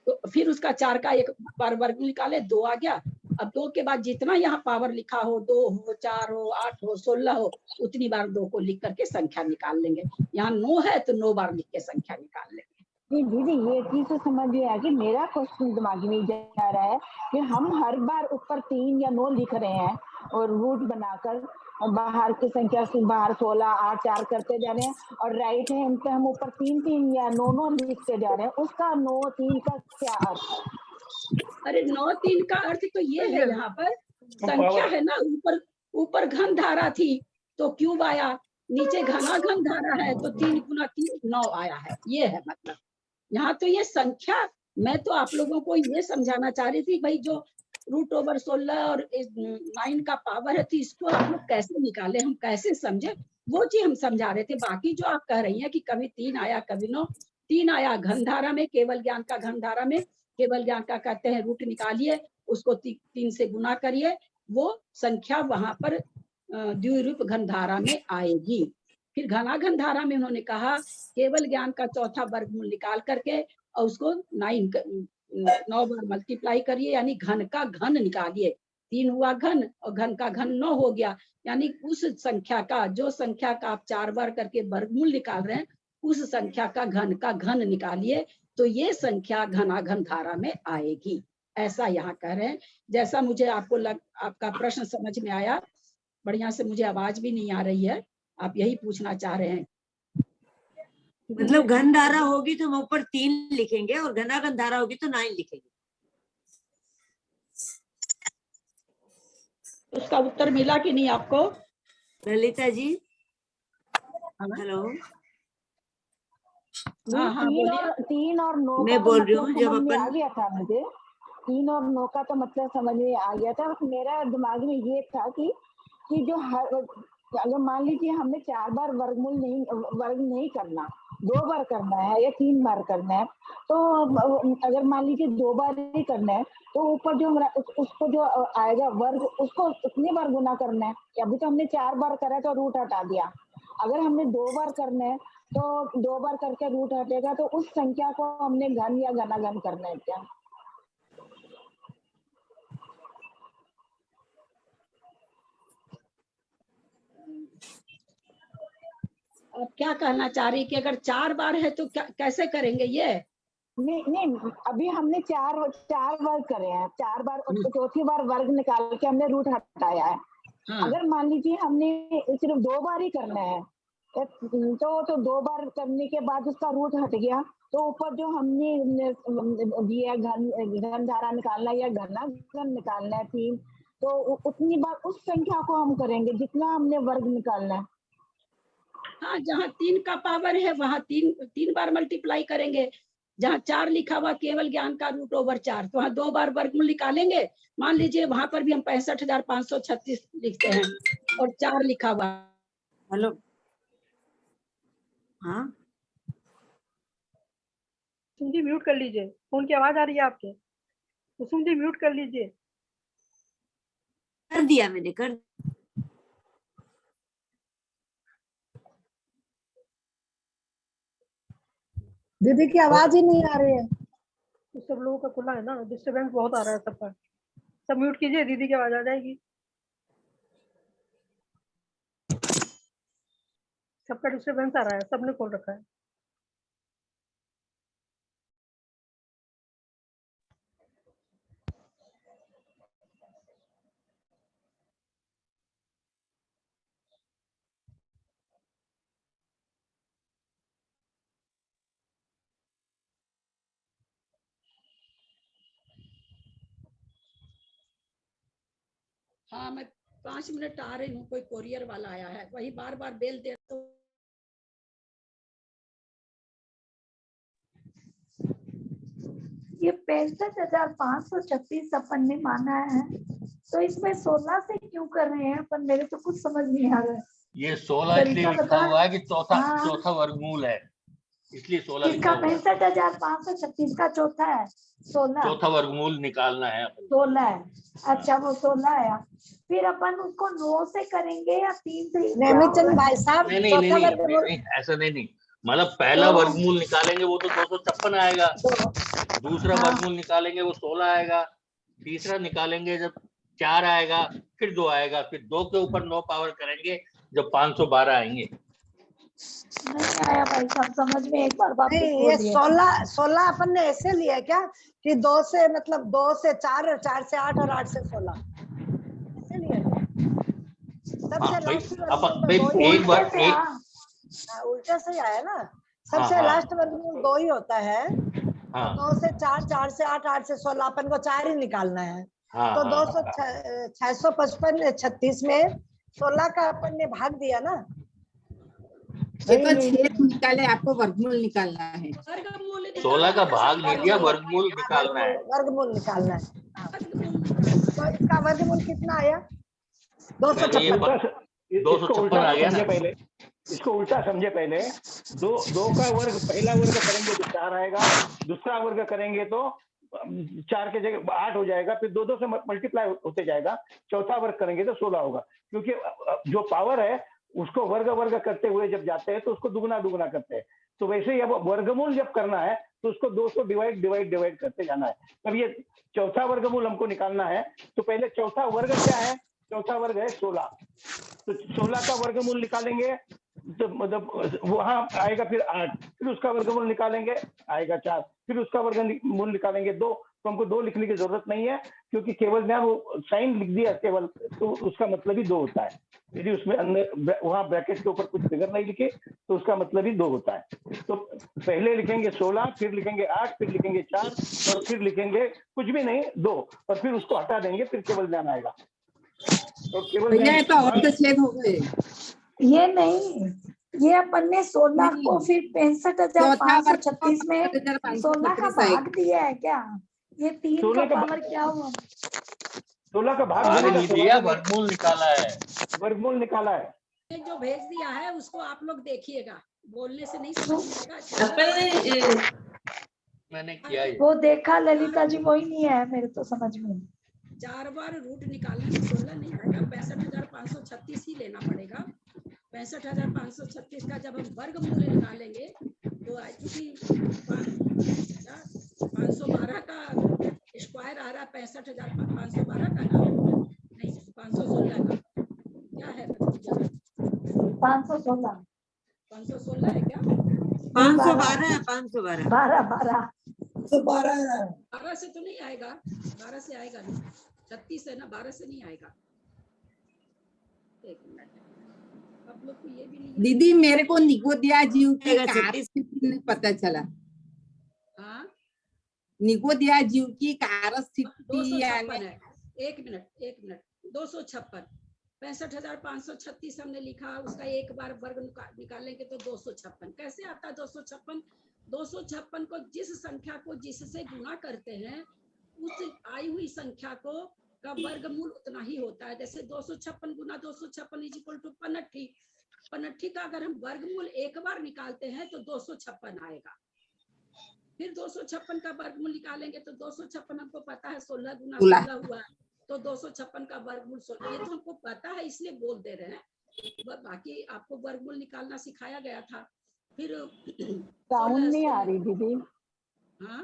तो फिर उसका 4 का एक बार वर्ग निकाले, 2 आ गया। अब 2 के बाद जितना यहाँ पावर लिखा हो, 2 हो, 4 हो, 8 हो, 16 हो, उतनी बार 2 को लिख करके संख्या निकाल लेंगे। यहाँ 9 है तो 9 बार लिख के संख्या निकाल लेंगे। दीदी ये चीज तो समझ में आ गई, मेरा क्वेश्चन दिमाग में जा रहा है कि हम हर बार ऊपर 3 या 9 लिख रहे हैं और रूट बनाकर बाहर की संख्या से बाहर 16, 8, 4 करते जा रहे हैं, और राइट हैंड पे हम ऊपर 3 या 9 लिखते जा रहे हैं। उसका 9, 3 का क्या अर्थ है? अरे 9, 3 का अर्थ तो ये है, यहाँ पर संख्या है ना, ऊपर घन धारा थी तो क्यूब आया, नीचे घना घन धारा है तो 3 गुना 3 9 आया है, ये है मतलब। यहाँ तो ये संख्या, मैं तो आप लोगों को ये समझाना चाह रही थी भाई, जो रूट ओवर 16 और 9 का पावर है, तो इसको आप लोग कैसे निकाले, हम कैसे समझे, वो चीज हम समझा रहे थे। बाकी जो आप कह रही हैं कि कभी 3 आया कभी 9, 3 आया घन धारा में, केवल ज्ञान का घन धारा में, केवल ज्ञान का कहते हैं रूट निकालिए उसको 3 से गुना करिए, वो संख्या वहां पर द्विरूप घन धारा में आएगी। फिर घनाघन धारा में उन्होंने कहा केवल ज्ञान का चौथा वर्गमूल निकाल करके और उसको 9 बार मल्टीप्लाई करिए, यानी घन का घन निकालिए। 3 हुआ घन और घन का घन 9 हो गया, यानी उस संख्या का, जो संख्या का आप 4 बार करके वर्गमूल निकाल रहे हैं, उस संख्या का घन निकालिए, तो ये संख्या घनाघन धारा में आएगी। ऐसा यहाँ कह रहे हैं। जैसा मुझे आपका प्रश्न समझ में आया, बढ़िया से, मुझे आवाज भी नहीं आ रही है, आप यही पूछना चाह रहे हैं। मतलब घन धारा होगी तो हम ऊपर 3 लिखेंगे और घनाघन धारा होगी तो 9 लिखेंगे। उसका उत्तर मिला कि नहीं आपको ललिता जी? हेलो। हाँ, बोलिए। 3 और 9 मैं बोल रही हूँ, जब समझ में आ अपन गया था मुझे, 3 और 9 का तो मतलब समझ में आ गया था। मेरा दिमाग में ये था कि जो अगर मान लीजिए हमने 4 बार वर्ग नहीं करना, 2 बार करना है या 3 बार करना है, तो अगर मान लीजिए 2 बार ही करना है, तो ऊपर जो हमारा उसको जो आएगा वर्ग, उसको कितनी बार गुना करना है? अभी तो हमने 4 बार करा तो रूट हटा दिया। अगर हमने 2 बार करना है तो 2 बार करके रूट हटेगा, तो उस संख्या को हमने घन या घनाघन करना है क्या? आप क्या कहना चाह रही कि अगर 4 बार है तो कैसे करेंगे ये? नहीं, अभी हमने 4 वर्ग करे हैं, 4 बार, चौथी बार वर्ग निकाल के हमने रूट हटाया है। हाँ। अगर मान लीजिए हमने सिर्फ 2 बार ही करना है, तो 2 बार करने के बाद उसका रूट हट गया, तो ऊपर जो हमने दिया घन धारा निकालना या घनाघन निकालना है 3, तो उतनी बार उस संख्या को हम करेंगे जितना हमने वर्ग निकालना है। हाँ, जहाँ 3 का पावर है वहाँ 3 बार मल्टीप्लाई करेंगे। जहाँ 4 लिखा हुआ केवल ज्ञान का √4, तो वहाँ 2 बार वर्गमूल निकालेंगे। मान लीजिए वहां पर भी हम 65,536 लिखते हैं और 4 लिखा हुआ। हेलो। हाँ, कुसुम जी म्यूट कर लीजिए, फोन की आवाज आ रही है आपके। कुसुम जी म्यूट कर लीजिए। कर दिया मैंने, कर। दीदी की आवाज ही नहीं आ रही है। तो सब लोगों का खुला है ना, डिस्टरबेंस बहुत आ रहा है सबका। सब म्यूट कीजिए, दीदी की आवाज आ जाएगी। सबका डिस्टरबेंस आ रहा है, सबने खोल रखा है। हाँ, मैं 5 मिनट आ रही हूँ, कोई कोरियर वाला आया है, वही बार बार बेल दे तो। ये 65,536 अपन ने माना है, तो इसमें 16 से क्यों कर रहे हैं अपन? मेरे तो कुछ समझ नहीं आ रहा है। ये 16 इसलिए लिखा हुआ है कि चौथा वर्गमूल है, इसलिए 16 लिखा हुआ है। 65,536 का चौथा है, 16 चौथा वर्गमूल निकालना है अपन। 16 है। अच्छा, वो 16 है। फिर अपन उसको 9 से करेंगे या 3 से? नेमीचंद भाई साहब, नहीं, ऐसा नहीं। मतलब पहला वर्गमूल निकालेंगे वो तो 256 आएगा, दूसरा वर्गमूल निकालेंगे वो 16 आएगा, तीसरा निकालेंगे जब 4 आएगा, फिर 2 आएगा, फिर 2 के ऊपर 9 पावर करेंगे जब 512 आएंगे। नहीं आया भाई साहब समझ में, एक बार वापस नहीं, ये 16 अपन ने ऐसे लिया क्या कि 2 से मतलब 2 से 4 और 4 से 8 और 8 से 16 ऐसे लिया क्या? सबसे लास्ट एक बार उल्टे से आया ना, सबसे लास्ट वर्गमूल 2 ही होता है। 2 से 4, 4 से 8, 8 से 16, अपन को 4 ही निकालना है। तो 655 36 में 16 का अपन ने भाग दिया ना। देखो 6 निकाले, आपको वर्गमूल निकालना है। 16 का भाग नहीं दिया, वर्गमूल निकालना है। वर्गमूल निकालना है। तो इसका वर्गमूल कितना आया? 256 आ गया ना। इसको उल्टा समझे पहले। 2 का वर्ग, पहला वर्ग करेंगे तो 4 आएगा, दूसरा वर्ग करेंगे तो 4 के जगह 8 हो जाएगा, फिर 2 2 से मल्टीप्लाई होते जाएगा, चौथा वर्ग करेंगे तो 16 होगा, क्योंकि जो पावर है उसको वर्ग वर्ग करते हुए जब जाते हैं तो उसको दुगना दुगना करते हैं। तो वैसे ही अब वर्गमूल जब करना है तो उसको 2 से डिवाइड डिवाइड डिवाइड करते जाना है। अब ये चौथा वर्गमूल हमको निकालना है, तो पहले चौथा वर्ग क्या है? चौथा वर्ग है 16। तो 16 का वर्गमूल निकालेंगे तो मतलब वहां आएगा फिर 8, फिर उसका वर्गमूल निकालेंगे आएगा 4, फिर उसका वर्गमूल निकालेंगे 2। तो हमको 2 लिखने की जरूरत नहीं है, क्योंकि केवल ज्ञान वो साइन लिख दिया केवल, तो उसका मतलब ही 2 होता है। यदि उसमें अंदर वहां ब्रैकेट के ऊपर कुछ फिगर नहीं लिखे तो उसका मतलब ही 2 होता है। तो पहले लिखेंगे 16, फिर लिखेंगे 8, फिर लिखेंगे 4 और फिर लिखेंगे कुछ भी नहीं 2, और फिर उसको हटा देंगे, फिर केवल ज्ञान आएगा। तो केवल भैया ये तो और तो छेद हो गए। ये नहीं, ये अपन ने 16 को फिर 65,536 में 16 का भाग दिया है क्या? ये 3 का पावर क्या हुआ? 16 का भाग भाग नहीं दिया, वर्गमूल निकाला है। वर्गमूल निकाला है। ये जो भेज दिया है उसको आप लोग देखिएगा, बोलने से नहीं समझ में आएगा। मैंने किया ही। वो देखा ललिता जी, वही नहीं है मेरे तो समझ में। 4 बार रूट निकालने से 16 नहीं आएगा, 65,536 ही लेना पड़ेगा। 65,536 का जब हम वर्गमूल निकालेंगे तो चूंकि 512 का स्क्वायर आ रहा है 65,512 का ना, नहीं 516 का क्या है? 516 516 है क्या? 512 है, 512 12 तो 12 12 से तो नहीं आएगा, 12 से आएगा नहीं, 36 है ना, 12 से नहीं आएगा। एक मिनट, आप लोग को ये भी नहीं दीदी मेरे को निगोदिया जीव की कार्यस्थिति पता चला। हाँ, निगोदिया जीव की कार्यस्थिति 256 है। एक मिनट 256, 65,536 हमने लिखा, उसका एक बार वर्ग निकालेंगे तो 256 कैसे आता है? 256 को जिस संख्या को जिससे गुणा करते हैं उस आई हुई संख्या को का वर्गमूल उतना ही होता है। जैसे 256 गुना 256 इज इक्वल टू 85। 85 का अगर हम वर्गमूल एक बार निकालते हैं तो 256 आएगा। फिर 256 का वर्गमूल निकालेंगे तो 256 हमको पता है 16 गुना 16 हुआ, तो 256 का वर्गमूल 16। ये तो हमको पता है इसलिए बोल दे रहे हैं, बाकी आपको वर्गमूल निकालना सिखाया गया था। फिर साउंड नहीं आ रही दीदी। हाँ,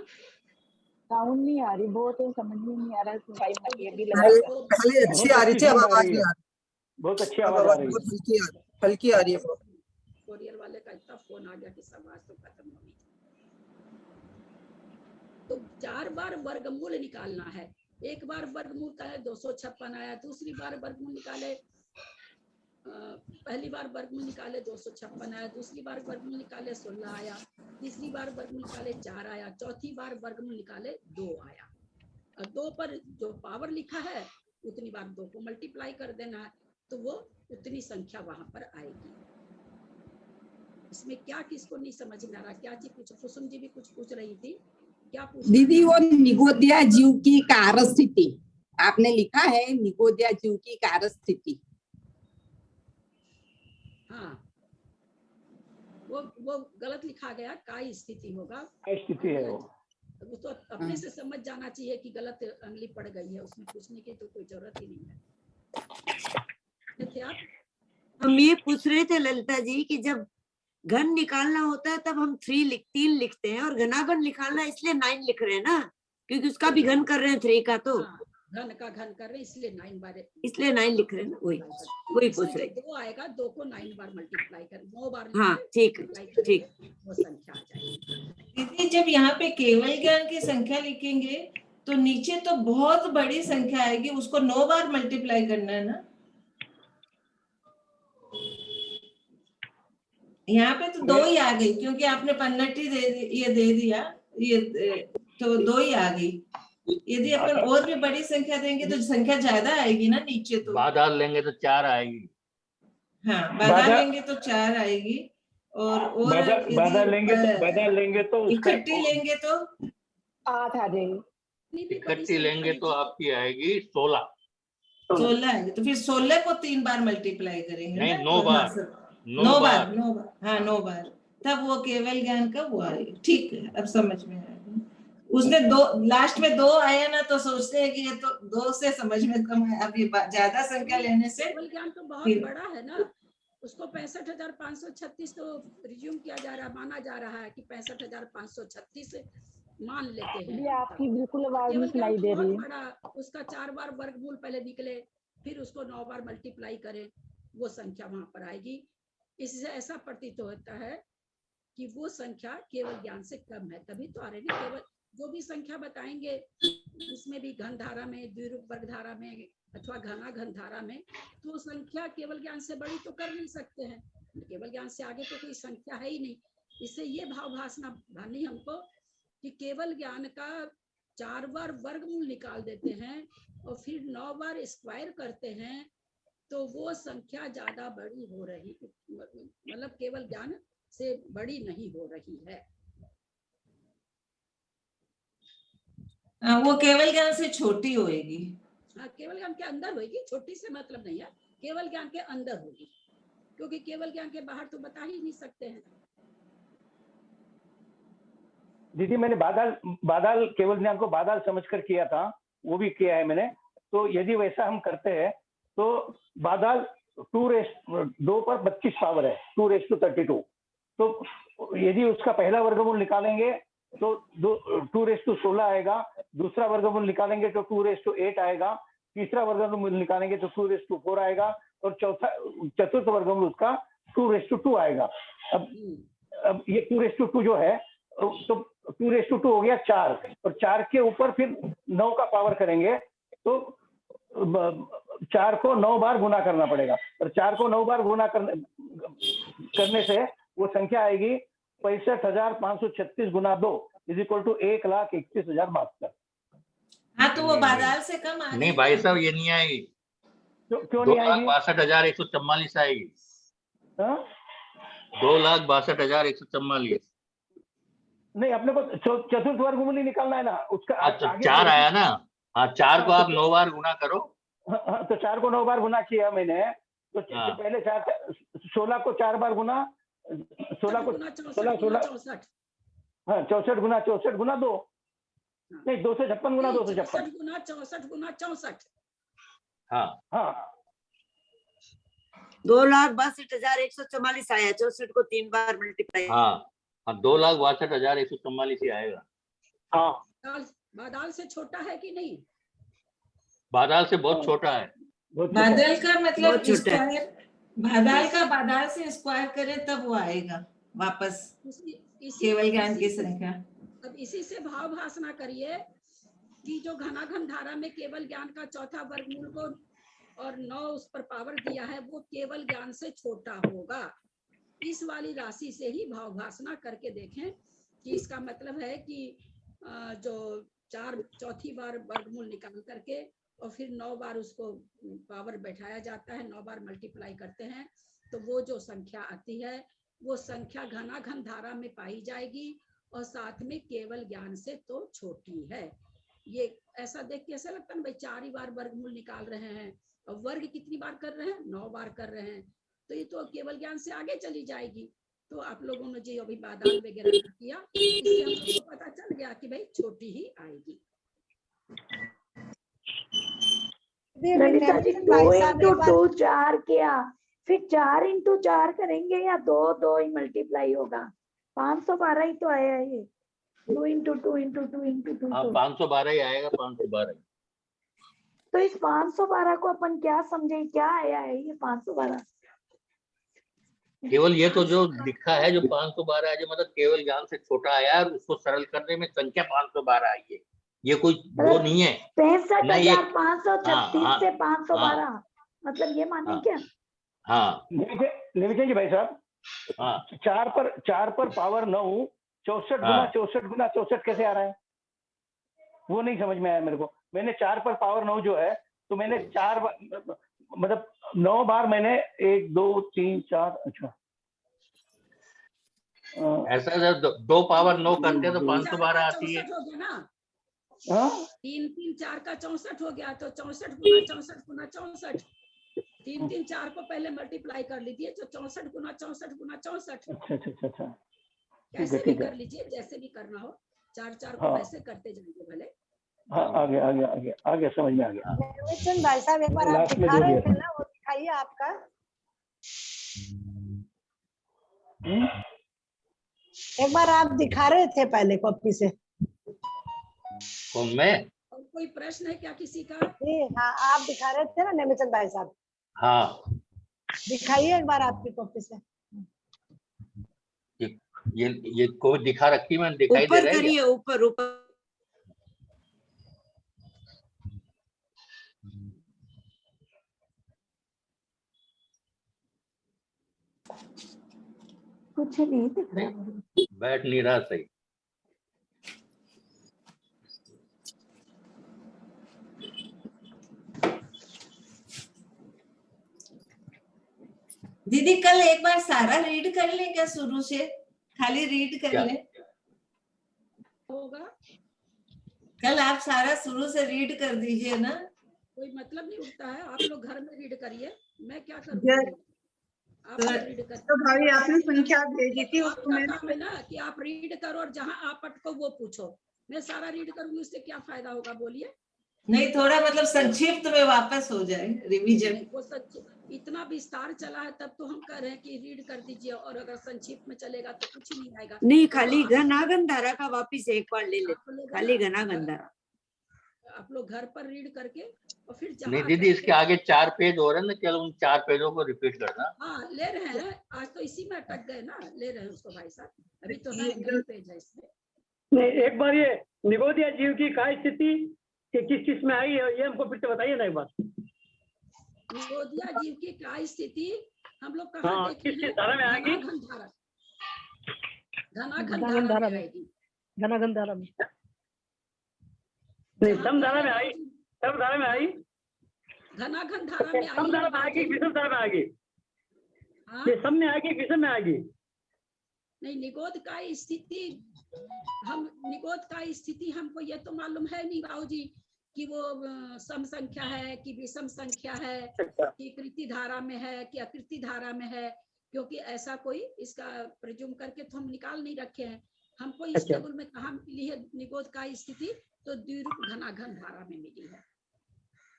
साउंड नहीं आ रही, बहुत समझ में नहीं आ रहा है। भाई ये भी पहले अच्छी आ रही थी, अब आवाज नहीं आ रही। बहुत अच्छी आवाज आ रही है, हल्की आ रही है। कोरियर वाले का इतना फोन आ गया कि सब आवाज तो खत्म हो गई। तो 4 बार वर्गमूल निकालना है। एक बार वर्गमूल का है 256 आया, दूसरी बार वर्गमूल निकाले, पहली बार वर्गमूल निकाले 256 आया, दूसरी बार वर्गमूल निकाले 16 आया, तीसरी बार वर्गमूल निकाले 4 आया, चौथी बार वर्गमूल निकाले 2 आया। और 2 पर जो पावर लिखा है उतनी बार 2 को मल्टीप्लाई कर देना है, तो वो उतनी संख्या वहां पर आएगी। इसमें क्या किसको नहीं समझ में आ रहा? क्या चीज पूछ, कुसुम जी भी कुछ पूछ रही थी, क्या पूछ? दीदी वो निगोदिया जीव की कार्यस्थिति आपने लिखा है, निगोदिया जीव की कार्यस्थिति। हाँ, वो गलत लिखा गया, काय स्थिति होगा, स्थिति है वो तो अपने से समझ जाना चाहिए कि गलत अंगली पड़ गई है, उसमें पूछने की तो कोई जरूरत ही नहीं है। थे आप? हम ये पूछ रहे थे ललिता जी कि जब घन निकालना होता है तब हम 3 लिखते हैं, और घनाघन निकालना है इसलिए 9 लिख रहे हैं ना, क्योंकि उसका भी घन कर रहे हैं 3 का, तो घन का घन कर रहे हैं इसलिए 9 बार, इसलिए 9 लिख रहे हैं ना, वही पूछ रहे। 2 आएगा, 2 को 9 बार मल्टीप्लाई कर, 9 बार। हाँ ठीक, वो संख्या आ जाएगी। दीदी जब यहाँ पे केवल ज्ञान की संख्या लिखेंगे तो नीचे तो बहुत बड़ी संख्या आएगी, उसको 9 बार मल्टीप्लाई करना है ना। यहाँ पे तो 2 ही आ गई, क्योंकि आपने पन्नटी दे दिया, ये तो 2 ही आ गई। यदि अपन और भी बड़ी संख्या देंगे तो संख्या ज्यादा आएगी ना नीचे, तो बाधा लेंगे तो 4 आएगी। हाँ, बाधा लेंगे तो 4 आएगी, और बाधा लेंगे तो इकट्ठी लेंगे तो 8 आ जाएगी। इकट्ठी लेंगे तो आपकी आएगी 16 आएगी। तो फिर 16 को 3 बार मल्टीप्लाई करेंगे। नहीं, 9 बार। 9 बार, हाँ 9 बार, तब वो केवल ज्ञान का वो आएगा। ठीक है, अब समझ में आएगा। उसने दो लास्ट में 2 आया ना तो सोचते हैं कि ये तो 2 से समझ में कम है। अब ये ज्यादा संख्या लेने से केवल ज्ञान तो बहुत फिर- बड़ा है ना, उसको 65,536 तो रिज्यूम किया जा रहा है, माना जा रहा है कि 65,536 मान लेते हैं। ये आपकी बिल्कुल आवाज केवल नहीं सुनाई ज्ञान दे तो रही बहुत है। बड़ा, उसका 4 बार वर्गमूल पहले निकले, फिर उसको 9 बार मल्टीप्लाई करें, वो संख्या वहां पर आएगी। इससे ऐसा प्रतीत होता है कि वो संख्या केवल ज्ञान से कम है, तभी तो आ रही है। केवल जो भी संख्या बताएंगे उसमें भी घन धारा में, द्विरूप वर्ग धारा में अथवा घना घन धारा में, तो संख्या केवल ज्ञान से बड़ी तो कर नहीं सकते हैं। केवल ज्ञान से आगे तो कोई संख्या है ही नहीं। इससे ये भाव भानी हमको कि केवल ज्ञान का 4 बार वर्गमूल निकाल देते हैं और फिर 9 बार स्क्वायर करते हैं, तो वो संख्या ज्यादा बड़ी हो रही, मतलब केवल ज्ञान से बड़ी नहीं हो रही है। वो केवल ज्ञान से छोटी होएगी। हाँ, केवल ज्ञान के अंदर होगी, छोटी से मतलब नहीं है, केवल ज्ञान के अंदर होगी, क्योंकि केवल ज्ञान के बाहर तो बता ही नहीं सकते हैं। दीदी मैंने बादल केवल ज्ञान को बादल समझकर किया था, वो भी किया है मैंने। तो यदि वैसा हम करते हैं तो बादल 2 पर 25 पावर है, 2:32। तो यदि उसका पहला वर्गमूल निकालेंगे तो 2:16 आएगा, दूसरा वर्गमूल निकालेंगे तो 2:8 आएगा, तीसरा वर्गमूल निकालेंगे तो 2:4 आएगा, और चतुर्थ वर्गमूल उसका 2:2 आएगा। अब ये 2:2 जो है तो 2:2 हो गया 4, और 4 के ऊपर फिर 9 का पावर करेंगे तो 4 को 9 बार गुना करना पड़ेगा, और 4 को 9 बार गुना करने से वो संख्या आएगी 65,536 गुना 2 = 1,31,072। हाँ, तो वो बादल से कम आ नहीं भाई साहब, ये नहीं आएगी। क्यों नहीं आएगी? 2,62,144 आएगी। 2,62,144। नहीं, अपने को चतुर्थ वर्गमूल ही निकालना है ना उसका। अच्छा, 4 आया ना। हाँ, 4 को आप 9 बार गुना करो। हाँ, तो 4 को 9 बार गुना किया मैंने, तो पहले 16 को 4 बार गुना, 16 को 64 गुना 64 गुना 2, नहीं 256 गुना 256 गुना 64 गुना 64। हाँ 2,62,144 आया, 64 को 3 बार मल्टीप्लाई। हाँ, 2,62,144 ही आएगा। हाँ, बादल से छोटा है कि नहीं? बादल से बहुत छोटा है। बादल का मतलब स्क्वायर, बादल से स्क्वायर करें तब वो आएगा वापस केवल ज्ञान की संख्या। अब इसी से भाव भासना करिए कि जो घना घन धारा में केवल ज्ञान का चौथा वर्गमूल को और 9 उस पर पावर दिया है, वो केवल ज्ञान से छोटा होगा। इस वाली राशि से ही भाव भासना करके देखें कि इसका मतलब है कि जो 4 चौथी बार वर्गमूल निकाल करके और फिर 9 बार उसको पावर बैठाया जाता है, 9 बार मल्टीप्लाई करते हैं, तो वो जो संख्या आती है वो संख्या घना घन धारा में पाई जाएगी और साथ में केवल ज्ञान से तो छोटी है। ये ऐसा देख के ऐसा लगता है ना भाई 4 ही बार वर्गमूल निकाल रहे हैं और वर्ग कितनी बार कर रहे हैं? 9 बार कर रहे हैं, तो ये तो केवल ज्ञान से आगे चली जाएगी। तो आप लोगों ने जो अभी बादल वगैरह किया, इससे हम लोग को पता चल गया कि भाई छोटी ही आएगी। ललिता जी 2 × 2 4 किया, फिर 4 × 4 करेंगे या 2 ही मल्टीप्लाई होगा? 512 ही तो आया है ये। 2 × 2 × 2 × 2। हाँ, 512 ही आएगा, 512। तो इस 512 को अपन क्या समझे, क्या आया है ये 512? केवल ये तो जो लिखा है, जो 512 है, जो मतलब केवल ज्ञान से छोटा आया है, उसको सरल करने में संख्या 512 आई है। ये कोई वो नहीं है। 65,536 से 512 मतलब ये माने क्या? हाँ, निमिषन जी भाई साहब, 4 पर पावर 9, 64 गुना 64 गुना 64 कैसे आ रहा है? वो नहीं समझ में आया मेरे को। मैंने 4 पर पावर 9 जो है, तो मैंने 4 मतलब 9 बार मैंने 1 2 3 4 अच्छा ऐसा जब 2 पावर 9 करते हैं तो 512 आती है। 3 3 4 का 64 हो गया, तो 64 गुना 64 गुना 64। 3 3 4 को पहले मल्टीप्लाई कर लीजिए, तो 64 गुना 64 गुना 64। अच्छा कैसे भी कर लीजिए, जैसे भी करना हो। 4 को हाँ। वैसे करते जाएंगे भले। हाँ, आगे आगे आगे आगे समझ में आ गया। नेमिचंद भाई साहब एक बार आप लास्ट में दिखा दे रहे दिया थे ना, वो दिखाइए आपका। हम्म? एक बार आप दिखा रहे थे पहले कॉपी से। कौन मैं? और कोई प्रश्न है क्या किसी का? जी हाँ, आप दिखा रहे थे ना नेमिचंद भाई साहब, हाँ, दिखाइए एक बार आपकी कॉपी से। ये कोई दिखा रखी मैंने, दिखाई दे ऊपर रहा है क्या? करिए, ऊपर ऊपर। कुछ नहीं दिख रहा। बैठ नहीं रहा सही। दीदी कल एक बार सारा रीड कर ले क्या, शुरू से खाली रीड कर क्या? ले। होगा कल आप सारा शुरू से रीड कर दीजिए ना। कोई मतलब नहीं उठता है। आप लोग घर में रीड करिए, मैं क्या जय- करूँगी? आप लोग रीड करिए। तो भाभी आपने संख्या भेजी थी, उसको आपका मैंने काम है ना कि आप रीड करो और जहाँ आप अटको वो पूछो। मैं सारा रीड करूंगी, उससे क्या फायदा होगा बोलिए? नहीं, थोड़ा मतलब संक्षिप्त में वापस हो जाए रिवीजन। नहीं, वो सच इतना विस्तार चला है तब तो हम कह रहे हैं कि रीड कर दीजिए, और अगर संक्षिप्त में चलेगा तो कुछ ही नहीं आएगा। नहीं, तो खाली आप- घनागन धारा का वापिस एक बार ले ले, आप लोग है खाली ना, घनागन धारा। आप लोग घर पर रीड करके और फिर जहाँ नहीं दीदी, इसके आगे 4 पेज और है ना, केवल उन 4 पेजों को रिपीट करना। हाँ ले रहे हैं, आज तो इसी में अटक गए ना, ले रहे हैं उसको भाई साहब। अभी तो है कई पेज है इसमें। नहीं, एक बार ये निगोदिया जीव की काय स्थिति ये किस में आई है, ये हमको फिर से बताइए ना एक बार। निगोदिया जीव की क्या स्थिति हम लोग कहाँ हाँ, देखे किस हैं? धारा में आएगी? घनाघन धारा, घनाघन घनाघन धारा धारा में में। आएगी। घनाघन धारा में। नहीं, समधारा में आई, समधारा में आई, घनाघन धारा में आई समधारा में आएगी, विषम धारा में आएगी। हाँ? ये सब में आएगी, विषम में आएगी। नहीं, निगोद का स्थिति निगोद का स्थिति हमको ये तो मालूम है नहीं बाबू जी कि वो सम संख्या है कि विषम संख्या है कि कृति धारा में है कि अकृति धारा में है, क्योंकि ऐसा कोई इसका प्रिज्यूम करके तो हम निकाल नहीं रखे हैं। हमको इस अच्छा। टेबल में कहाँ मिली है निगोद का स्थिति? तो द्विरूप घनाघन धारा में मिली है।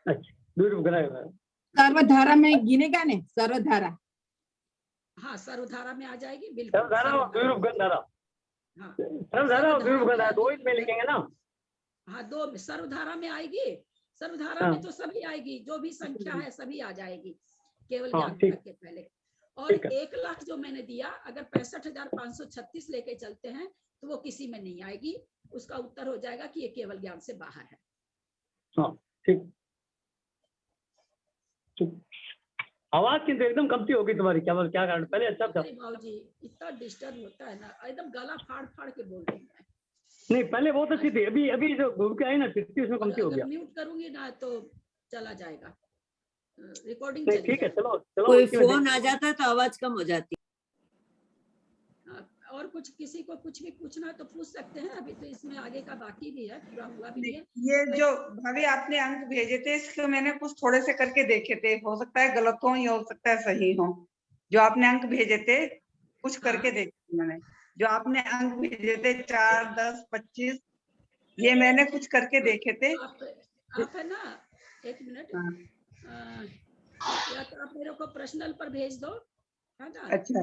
अच्छा, द्विरूप घनाघन। सर्वधारा में गिनेगा ने, सर्वधारा। हाँ, सर्वधारा में आ जाएगी बिल्कुल। समधारा और द्विरूप घनधारा। हाँ, समधारा और द्विरूप घनधारा दो ही में लिखेंगे ना। हाँ, दो सर्वधारा में आएगी। सर्वधारा हाँ। में तो सभी आएगी, जो भी संख्या है सभी आ जाएगी केवल हाँ, ज्ञान ठीक। के पहले। और ठीक है। 1 लाख जो मैंने दिया, अगर 65,536 लेके चलते हैं तो वो किसी में नहीं आएगी। उसका उत्तर हो जाएगा कि ये केवल ज्ञान से बाहर है। हाँ, ठीक ठीक। आवाज किंतु एकदम कमती होगी तुम्हारी, क्या कारण? पहले अच्छा था। अरे बाबू जी, इतना डिस्टर्ब होता है ना, एकदम गला फाड़ फाड़ के बोल रही हूँ मैं। नहीं, पहले बहुत अच्छी थी, अभी जो घूम के आई ना फिर उसमें कमती हो गया। म्यूट करूंगी ना तो चला जाएगा, रिकॉर्डिंग नहीं, चली ठीक है, जाएगी। चलो कोई उसी में फोन देख- आ जाता है तो आवाज कम हो जाती। और कुछ किसी को कुछ भी पूछना है तो पूछ सकते हैं। अभी तो इसमें आगे का बाकी भी है, पूरा हुआ भी नहीं है। ये जो भाभी आपने अंक भेजे थे, इसको मैंने कुछ थोड़े से करके देखे थे, हो सकता है गलत हो या हो सकता है सही हो। जो आपने अंक भेजे थे कुछ करके देखे थे मैंने। जो आपने अंक भेजे थे 4, 10, 25, ये मैंने कुछ करके देखे थे। आप है ना, एक मिनट, या तो आप मेरे को पर्सनल पर भेज दो, है ना? अच्छा,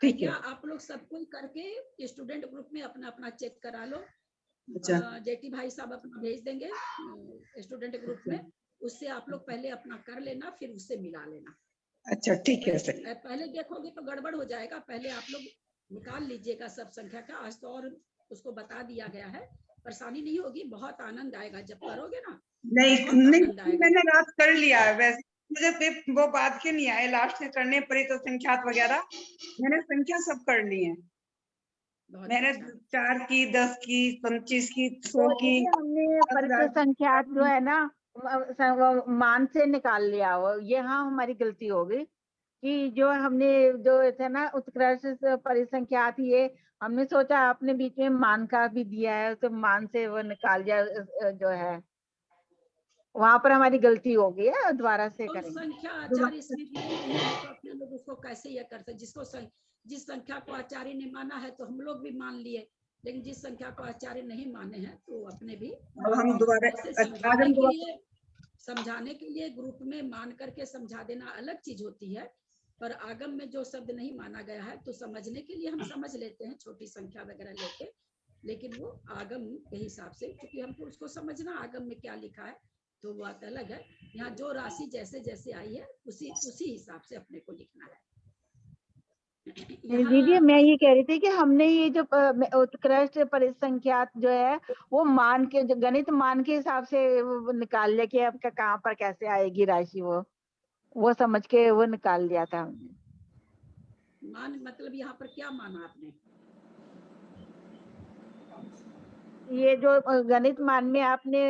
ठीक है। या आप लोग सब कोई करके स्टूडेंट ग्रुप में अपना अपना चेक करा लो। अच्छा। जेटी भाई साहब अपना भेज देंगे स्टूडेंट ग्रुप में, उससे आप लोग पहले अपना कर लेना, फिर उससे मिला लेना। अच्छा, ठीक है सर। पहले देखोगे तो गड़बड़ हो जाएगा। पहले आप लोग निकाल लीजिएगा सब संख्या का। आज तो और उसको बता दिया गया है, परेशानी नहीं होगी, बहुत आनंद आएगा जब करोगे ना। नहीं बहुत नहीं, आनंद आएगा। मैंने रात कर लिया है वैसे। मुझे वो बाद के नहीं आए, लास्ट में करने पड़े तो संख्यात वगैरह मैंने संख्या सब कर ली है। मैंने 4 की, 10 की, 25 की, 100 की। हमने परिचय संख्या जो है ना वो मान से निकाल लिया, वो ये हाँ हमारी गलती हो गई कि जो हमने जो थे ना उत्कृष्ट परिसंख्या थी, ये हमने सोचा आपने बीच में मान का भी दिया है तो मान से वो निकाल दिया जो है, वहां पर हमारी गलती हो गई है, दोबारा से तो करेंगे। संख्या आचार्य इसमें दी नहीं है, तो अपने लोग उसको कैसे ये करते? जिस संख्या को आचार्य ने माना है तो हम लोग भी मान लिए, लेकिन जिस संख्या को आचार्य नहीं माने हैं तो अपने भी अब हम दोबारा ऐसे आज हम समझाने के लिए ग्रुप में मान करके समझा देना अलग चीज होती है, पर आगम में जो शब्द नहीं माना गया है तो समझने के लिए हम समझ लेते हैं छोटी संख्या वगैरह लेके, लेकिन वो आगम के हिसाब से, क्योंकि हमको उसको समझना आगम में क्या लिखा है तो वो बात अलग है। यहाँ जो राशि जैसे जैसे आई है उसी हिसाब से अपने को लिखना है। दीदी मैं ये कह रही थी कि हमने ये जो उत्कृष्ट परिसंख्यात जो है वो मान के, जो गणित मान के हिसाब से वो निकाल लिया कि आपका कहाँ पर कैसे आएगी राशि, वो समझ के वो निकाल लिया था हमने। मान मतलब यहाँ पर क्या माना आपने? ये जो गणित मान में आपने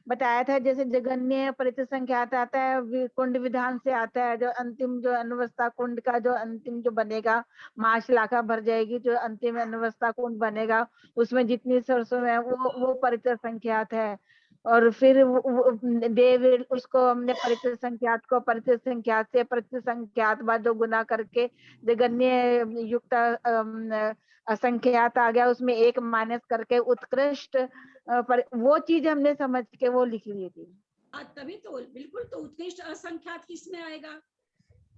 बताया था, जैसे जगन्य परिसंख्यात आता है, कुंड विधान से आता है, जो अंतिम जो अनवस्था कुंड का जो अंतिम जो बनेगा, माश लाखा भर जाएगी, जो अंतिम अनवस्था कुंड बनेगा उसमें जितनी सरसों है वो परिसंख्यात है। और फिर देव उसको हमने परिसंख्यात को परिसंख्यात से परिसंख्यात बाद जो गुना करके जगन्य युक्त असंख्यात आ गया, उसमें एक माइनस करके उत्कृष्ट पर वो चीज हमने समझ के वो लिख ली थी। तभी तो बिल्कुल, तो उत्कृष्ट असंख्यात किस में आएगा?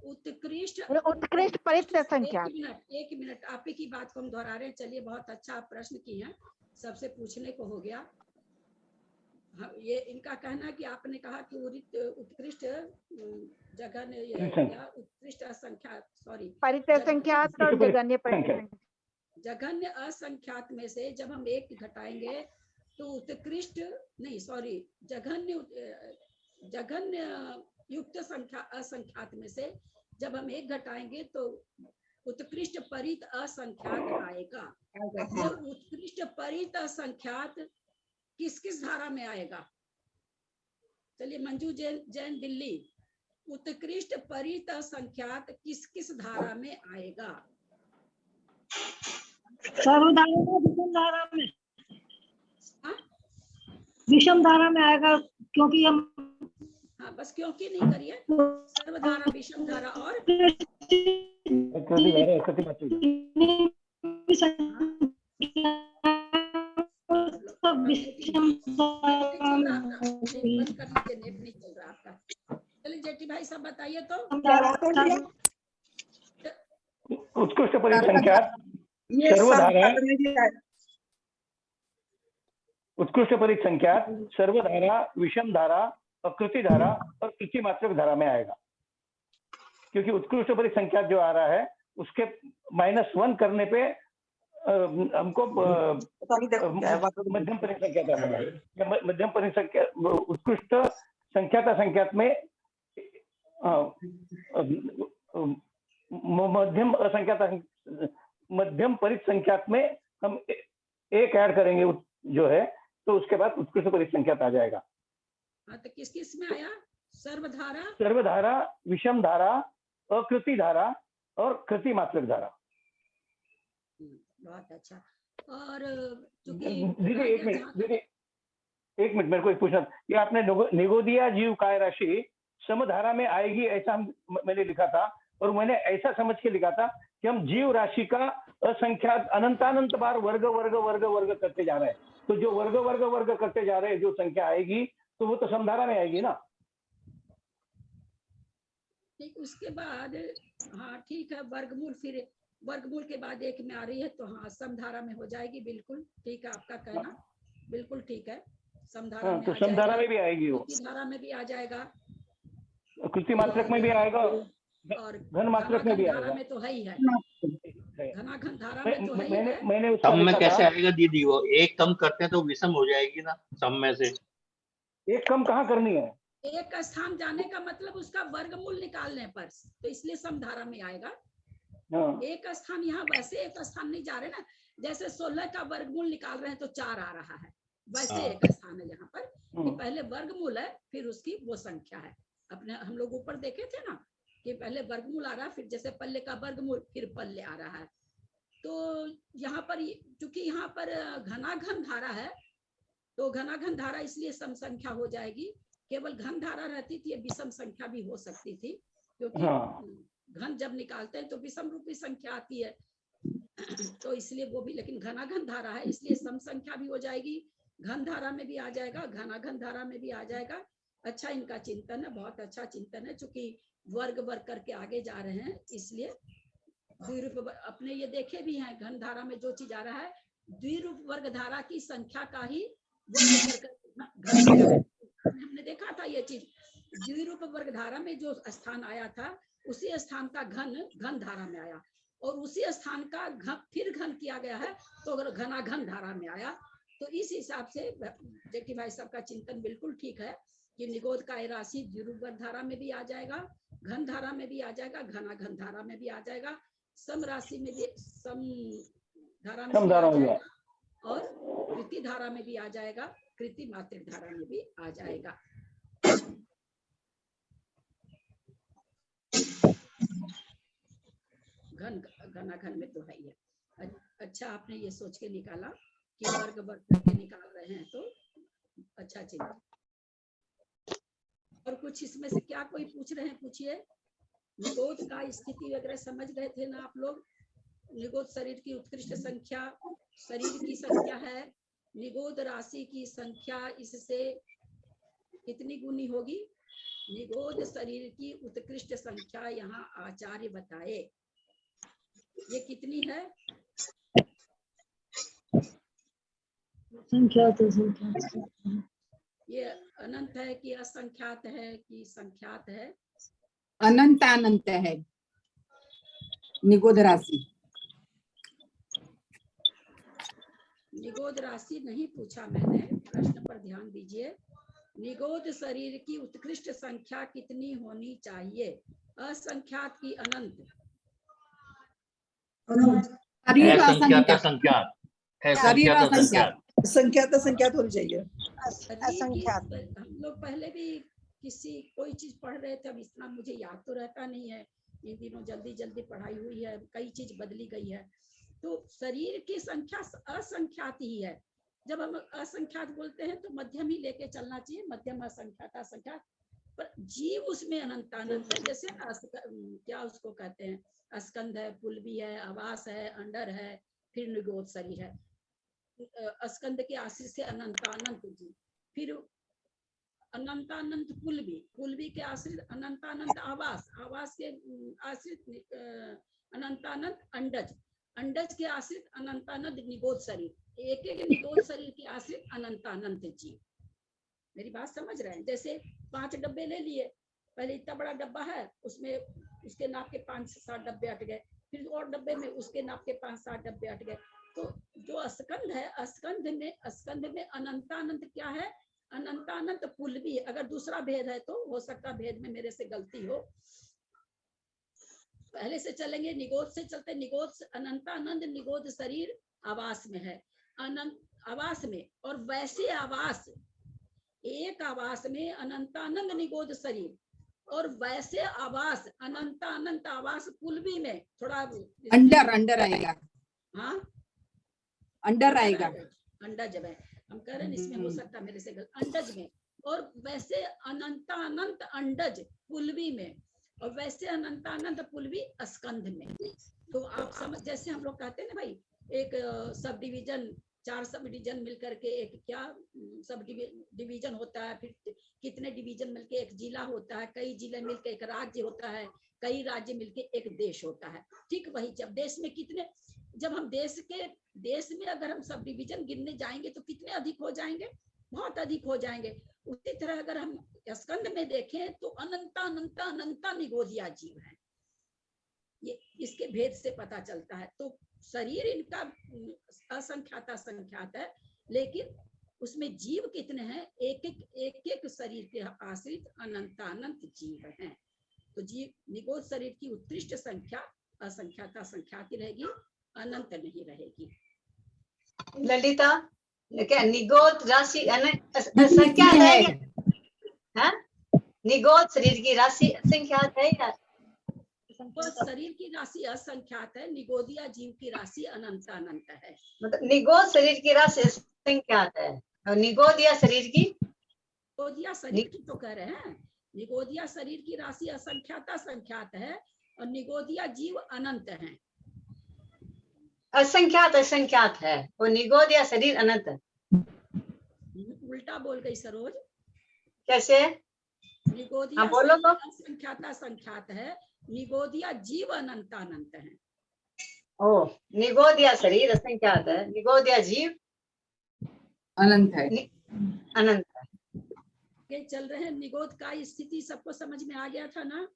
उत्कृष्ट परिसंख्यात। एक मिनट आप ही की बात को हम दोहरा रहे हैं। चलिए बहुत अच्छा आप प्रश्न किए हैं, सबसे पूछने को हो गया। ये इनका कहना है कि आपने कहा कि उत्कृष्ट जगह ने उत्कृष्ट असंख्यात, सॉरी परिसंख्यात और जगन्य परिसंख्यात, जघन्य असंख्यात में से जब हम एक घटाएंगे तो उत्कृष्ट नहीं, सॉरी जघन्य युक्त संख्या असंख्यात में से जब हम एक घटाएंगे तो उत्कृष्ट परित असंख्यात आएगा। ये उत्कृष्ट परित असंख्यात किस किस धारा में आएगा? चलिए मंजू जैन दिल्ली, उत्कृष्ट परित असंख्यात किस किस धारा में आएगा? सर्वधारा में, विषम धारा में। विषम धारा में आएगा, क्योंकि हम बस क्योंकि नहीं करिए, सर्वधारा, विषम धारा और नेट नहीं चल रहा आपका। चलिए जेठी भाई सब बताइए तो। उत्कृष्ट परिसंख्यात सर्वधारा, उत्कृष्ट परिसंख्यात सर्वधारा, विषम धारा, अकृति धारा और कृति मात्रक धारा में आएगा। क्योंकि उत्कृष्ट परिसंख्यात जो आ रहा है उसके -1 करने पे हमको मध्यम परिसंख्यात आना है। मध्यम परिसंख्यात उत्कृष्ट संख्यात असंख्यात में मध्यम परिसंख्यात में हम एक ऐड करेंगे जो है, तो उसके बाद उत्कृष्ट परिसंख्यात आ जाएगा। तो किस किस में आया? सर्वधारा, सर्वधारा, विषम धारा, अकृति धारा और कृति मात्रक धारा। बहुत अच्छा। और दीदी एक मिनट मेरे को एक पूछना, ये आपने निगोदिया जीव काय राशि समधारा में आएगी ऐसा मैंने लिखा था, और मैंने ऐसा समझ के लिखा था कि हम जीव राशि का असंख्यात अनंतानंत बार वर्ग वर्ग वर्ग वर्ग करते जा रहे हैं, तो जो वर्ग वर्ग वर्ग करते जा रहे हैं जो संख्या आएगी तो वो तो समधारा में आएगी ना। ठीक, उसके बाद हाँ ठीक है, वर्गमूल, फिर वर्गमूल के बाद एक में आ रही है तो हाँ समधारा में हो जाएगी। बिल्कुल ठीक है आपका कहना, बिल्कुल ठीक है। समधारा में तो समधारा में भी आएगी, वो धारा में भी आ जाएगा, कृति मात्रक में भी आएगा और घन मात्रक में भी आएगा। में तो है ही है, घनाघन धारा में तो है ही है। मैंने सम में कैसे आएगा दीदी? वो एक कम करते हैं तो विषम हो जाएगी ना सम में से। एक कम कहाँ करनी है? एक स्थान जाने का मतलब उसका वर्गमूल निकालने पर, तो इसलिए समधारा में आएगा। एक स्थान, यहाँ वैसे एक स्थान नहीं जा रहे ना, जैसे 16 का वर्गमूल निकाल रहे हैं तो 4 आ रहा है, वैसे एक स्थान है यहाँ पर कि पहले वर्गमूल है फिर उसकी वो संख्या है। अपने हम लोग ऊपर देखे थे ना कि पहले वर्गमूल आ रहा है, फिर जैसे पल्ले का वर्गमूल फिर पल्ले आ रहा है। तो यहाँ पर चूंकि यहाँ पर घनाघन धारा है तो घनाघन धारा इसलिए सम संख्या हो जाएगी। केवल घन धारा रहती थी, विषम संख्या भी हो सकती थी, क्योंकि घन जब निकालते हैं तो विषम रूपी संख्या आती है। तो इसलिए वो भी, लेकिन घनाघन धारा है इसलिए सम संख्या भी हो जाएगी, घन धारा में भी आ जाएगा, घनाघन धारा में भी आ जाएगा। अच्छा इनका चिंतन है, बहुत अच्छा चिंतन है, चूंकि वर्ग वर्ग करके आगे जा रहे हैं इसलिए द्विरूप अपने ये देखे भी हैं, घन धारा में जो चीज आ रहा है द्विरूप वर्ग धारा की संख्या का ही वर्ग कर हमने देखा था ये चीज। द्विरूप वर्ग धारा में जो स्थान आया था उसी स्थान का घन धारा में आया, और उसी स्थान का फिर घन किया गया है तो अगर घनाघन धारा में आया। तो इस हिसाब से जेकी भाई साहब का चिंतन बिल्कुल ठीक है कि निगोद काय राशि द्विरूप वर्ग धारा में भी आ जाएगा, घन धारा में भी आ जाएगा, घनाघन धारा में भी आ जाएगा, सम राशि में भी सम धारा में भी आ जाएगा, और कृति धारा में भी आ जाएगा, कृति मात्रिक धारा में भी आ जाएगा। घनाघन में तो है ही है। अच्छा आपने ये सोच के निकाला कि वर्ग वर्ग करके निकाल रहे हैं, तो अच्छा चिंता। और कुछ इसमें से क्या कोई पूछ रहे हैं, पूछिए। निगोद का स्थिति वगैरह समझ गए थे ना आप लोग। निगोद शरीर की उत्कृष्ट संख्या शरीर की संख्या है, निगोद राशि की संख्या इससे कितनी गुनी होगी। निगोद शरीर की उत्कृष्ट संख्या यहाँ आचार्य बताए, ये कितनी है। ये अनंत है कि असंख्यात है कि संख्यात है। अनंत अनंत है निगोद राशि। निगोद राशि नहीं पूछा मैंने, प्रश्न पर ध्यान दीजिए। निगोद शरीर की उत्कृष्ट संख्या कितनी होनी चाहिए। असंख्यात की अनंत। संख्यात होनी चाहिए। हम लोग पहले भी कोई चीज पढ़ रहे थे, अब इतना मुझे याद तो रहता नहीं है, इन दिनों जल्दी जल्दी पढ़ाई हुई है, कई चीज बदली गई है। तो शरीर की संख्या असंख्यात ही है। जब हम असंख्यात बोलते हैं तो मध्यम ही लेके चलना चाहिए, मध्यम असंख्यात असंख्यात, पर जीव उसमें अनंत अनंत है। जैसे क्या उसको कहते हैं, अस्कंद है, पुलवी है, आवास है, अंडर है, फिर निगोद शरीर है। अस्कंद के आश्रित से अनंतानंत जी, फिर अनंतानंत पुलवी के आश्रित अनंतानंत आवास, आवास के आश्रित अनंतानंत अंडज, अंडज के आश्रित अनंतानंत निगोद शरीर, एक एक निगोद शरीर के आश्रित अनंतानंत जीव। मेरी बात समझ रहे हैं। जैसे 5 डब्बे ले लिए, पहले इतना बड़ा डब्बा है, उसमें उसके नाप के 5-7 डब्बे अट गए, फिर और डब्बे में उसके नाप के 5-7 डब्बे अट गए। तो जो अस्कंद है, अस्कंद में अनंतानंत क्या है, अनंतानंत पुलवी। अगर दूसरा भेद है तो हो सकता भेद में मेरे से गलती हो, पहले से चलेंगे, निगोद से चलते। निगोद अनंतानंद निगोद शरीर आवास में है, अनंत आवास में, और वैसे आवास एक आवास में अनंतानंद निगोद शरीर, और वैसे आवास अनंतानंत आवास पुलवी में थोड़ा अंडर आएगा। हाँ अंडर आएगा, अंडज में हम कह रहे हैं, इसमें हो सकता मेरे से गलत, अंडज में, और वैसे अनंतानंत अंडज पुलवी में, और वैसे अनंतानंत पुलवी अस्कंध में। तो आप समझ, जैसे हम लोग कहते हैं ना भाई, एक सब डिवीजन, 4 सब डिवीजन मिलकर के एक क्या सब डिवीजन होता है, फिर कितने डिवीजन मिलके एक जिला होता है, कई जिले मिलके एक राज्य होता है, कई राज्य मिलके एक देश होता है। ठीक वही, जब देश में कितने, जब हम देश में अगर हम सब डिवीजन गिनने जाएंगे तो कितने अधिक हो जाएंगे, बहुत अधिक हो जाएंगे। उसी तरह अगर हम स्कंद में देखें तो अनंता अनंता अनंता निगोदिया जीव है, ये इसके भेद से पता चलता है। तो शरीर इनका असंख्यात है, लेकिन उसमें जीव कितने हैं, एक शरीर के आश्रित अनंत जीव हैं। तो जीव निगोद शरीर की उत्कृष्ट संख्या असंख्यात ही रहेगी, अनंत नहीं रहेगी। ललिता, क्या निगोद राशि संख्या है? हाँ, निगोद शरीर की राशि असंख्यात है या? शरीर की राशि असंख्यात है, निगोदिया जीव की राशि अनंत है। मतलब निगोद शरीर की राशि असंख्यात है, और निगोदिया शरीर की, निगोदिया शरीर की तो कह रहे हैं, निगोदिया शरीर की राशि असंख्यात है, और निगोदिया जीव अनंत है। असंख्यात असंख्यात है, वो निगोद या शरीर अनंत है। उल्टा बोल गई सरोज। कैसे? निगोदिया बोलो शरीर तो। असंख्याता संख्यात है, निगोदिया जीव अनंत अनंत है। ओ, निगोद या शरीर असंख्यात है, निगोद या जीव अनंत है। अनंत है। ये चल रहे हैं निगोद का स्थिति सबको समझ में आ गया था ना?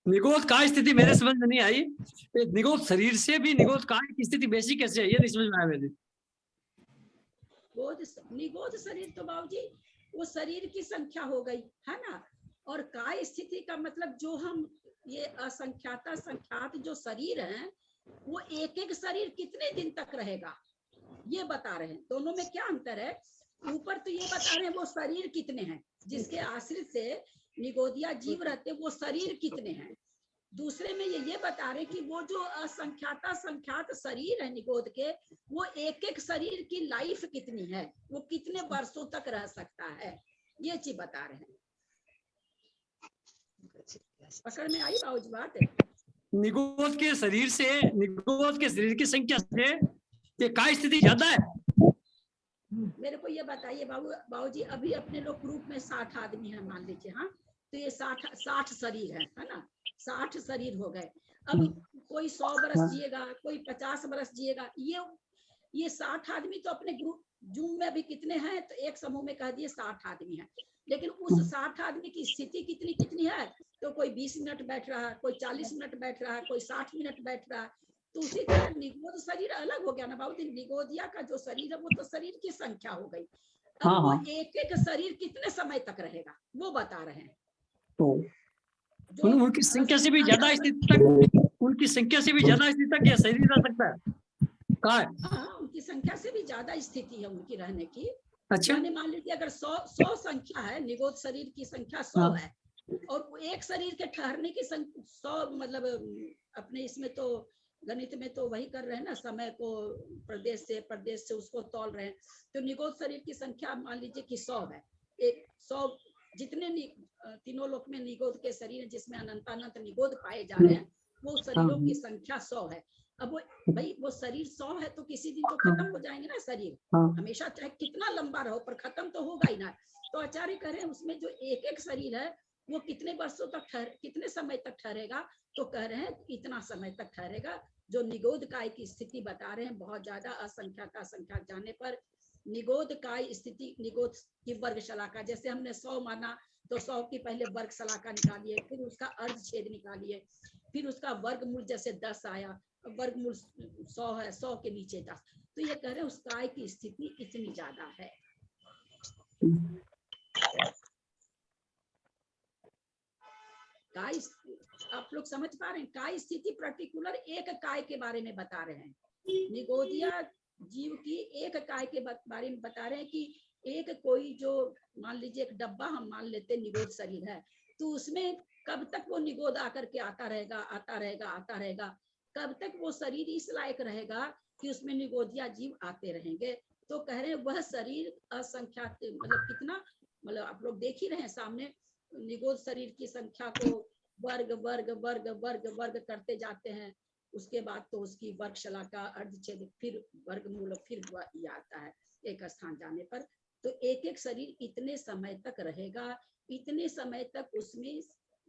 निगोद काय स्थिति मेरे समझ में नहीं आई। निगोद शरीर से भी निगोद काय की स्थिति बेसिक कैसे है, ये नहीं समझ में आया मेरे। निगोद शरीर तो बाबूजी वो शरीर की संख्या हो गई है ना, और काय स्थिति का मतलब जो हम ये असंख्याता संख्यात जो शरीर हैं वो एक एक शरीर कितने दिन तक रहेगा ये बता रहे हैं। दोनों में क्या अंतर है? ऊपर तो ये बता रहे हैं वो शरीर कितने हैं जिसके आश्रित से निगोदिया जीव रहते, वो शरीर कितने हैं। दूसरे में ये बता रहे कि वो जो असंख्याता संख्यात शरीर है निगोद के, वो एक एक शरीर की लाइफ कितनी है, वो कितने वर्षों तक रह सकता है, ये चीज बता रहे हैं। पकड़ में आई बाबूजी बात? निगोद के शरीर से, निगोद के शरीर की संख्या से ये काय स्थिति ज्यादा है। मेरे को ये बताइए बाबूजी, अभी अपने लोग ग्रुप में 60 आदमी है मान लीजिए, हाँ, तो ये 60 शरीर है ना, 60 शरीर हो गए। अब कोई 100 बरस जिएगा, कोई 50 बरस जिएगा, ये 60 आदमी तो अपने ग्रुप जूम में भी कितने हैं, तो एक समूह में कह दिए 60 आदमी है, लेकिन उस 60 आदमी की स्थिति कितनी कितनी है, तो कोई 20 मिनट बैठ रहा है, कोई 40 मिनट बैठ रहा है, कोई 60 मिनट बैठ रहा है। तो उसी तरह निगोद शरीर अलग हो गया ना बाबूजी। निगोदिया का जो शरीर है वो तो शरीर की संख्या हो गई। अब वो एक एक शरीर कितने समय तक रहेगा वो बता रहे हैं। तो उनकी संख्या से भी ज्यादा स्थिति तक, उनकी संख्या से भी ज्यादा स्थिति तक यह शरीर रह सकता है। हाँ, उनकी संख्या से भी ज्यादा स्थिति है उनकी रहने की। अच्छा, मान लीजिए अगर 100 संख्या है, निगोद शरीर की संख्या 100 है, और एक शरीर के ठहरने की 100 मतलब अपने इसमें तो गणित में तो वही कर रहे हैं ना, समय को प्रदेश से उसको तौल रहे हैं। तो निगोद शरीर की संख्या मान लीजिए कि 100 है। 100 जितने तीनों लोक में निगोद के शरीर जिसमें अनंतानंत निगोद पाए जा रहे हैं, वो शरीरों की संख्या 100 है। अब वो शरीर 100 है तो किसी दिन तो खत्म हो जाएंगे ना शरीर, हमेशा चाहे कितना लंबा रहो पर खत्म तो होगा ही ना। तो आचार्य कह रहे हैं उसमें जो एक एक शरीर है वो कितने वर्षों तक कितने समय तक ठहरेगा, तो कह रहे हैं इतना समय तक ठहरेगा। जो निगोद काय की स्थिति बता रहे हैं बहुत ज्यादा असंख्यात जाने पर निगोद काय स्थिति, निगोद की वर्गशला का, जैसे हमने 100 माना तो 100 की पहले वर्गशला का निकालिए, फिर उसका अर्ध छेद निकालिए, फिर उसका वर्गमूल जैसे 10 आया, वर्गमूल 100 है, 100 के नीचे 10। तो ये कह रहे हैं उस काय की स्थिति इतनी ज्यादा है। काय आप लोग समझ पा रहे हैं? काय स्थिति पर्टिकुलर एक काय के बारे में बता रहे हैं। निगोदिया जीव की एक काय के बारे में बता रहे हैं कि एक कोई जो मान लीजिए एक डब्बा हम मान लेते निगोद शरीर है, तो उसमें कब तक वो निगोद आकर के आता रहेगा, कब तक वो शरीर इस लायक रहेगा कि उसमें निगोदिया जीव आते रहेंगे। तो कह रहे हैं वह शरीर असंख्यात, मतलब कितना, मतलब आप लोग देख ही रहे हैं सामने, निगोद शरीर की संख्या को वर्ग वर्ग वर्ग वर्ग वर्ग करते जाते हैं। उसके बाद तो उसकी वर्गशला का अर्धछेद, फिर वर्गमूल, फिर ये आता है एक स्थान जाने पर। तो एक एक शरीर इतने समय तक रहेगा, इतने समय तक उसमें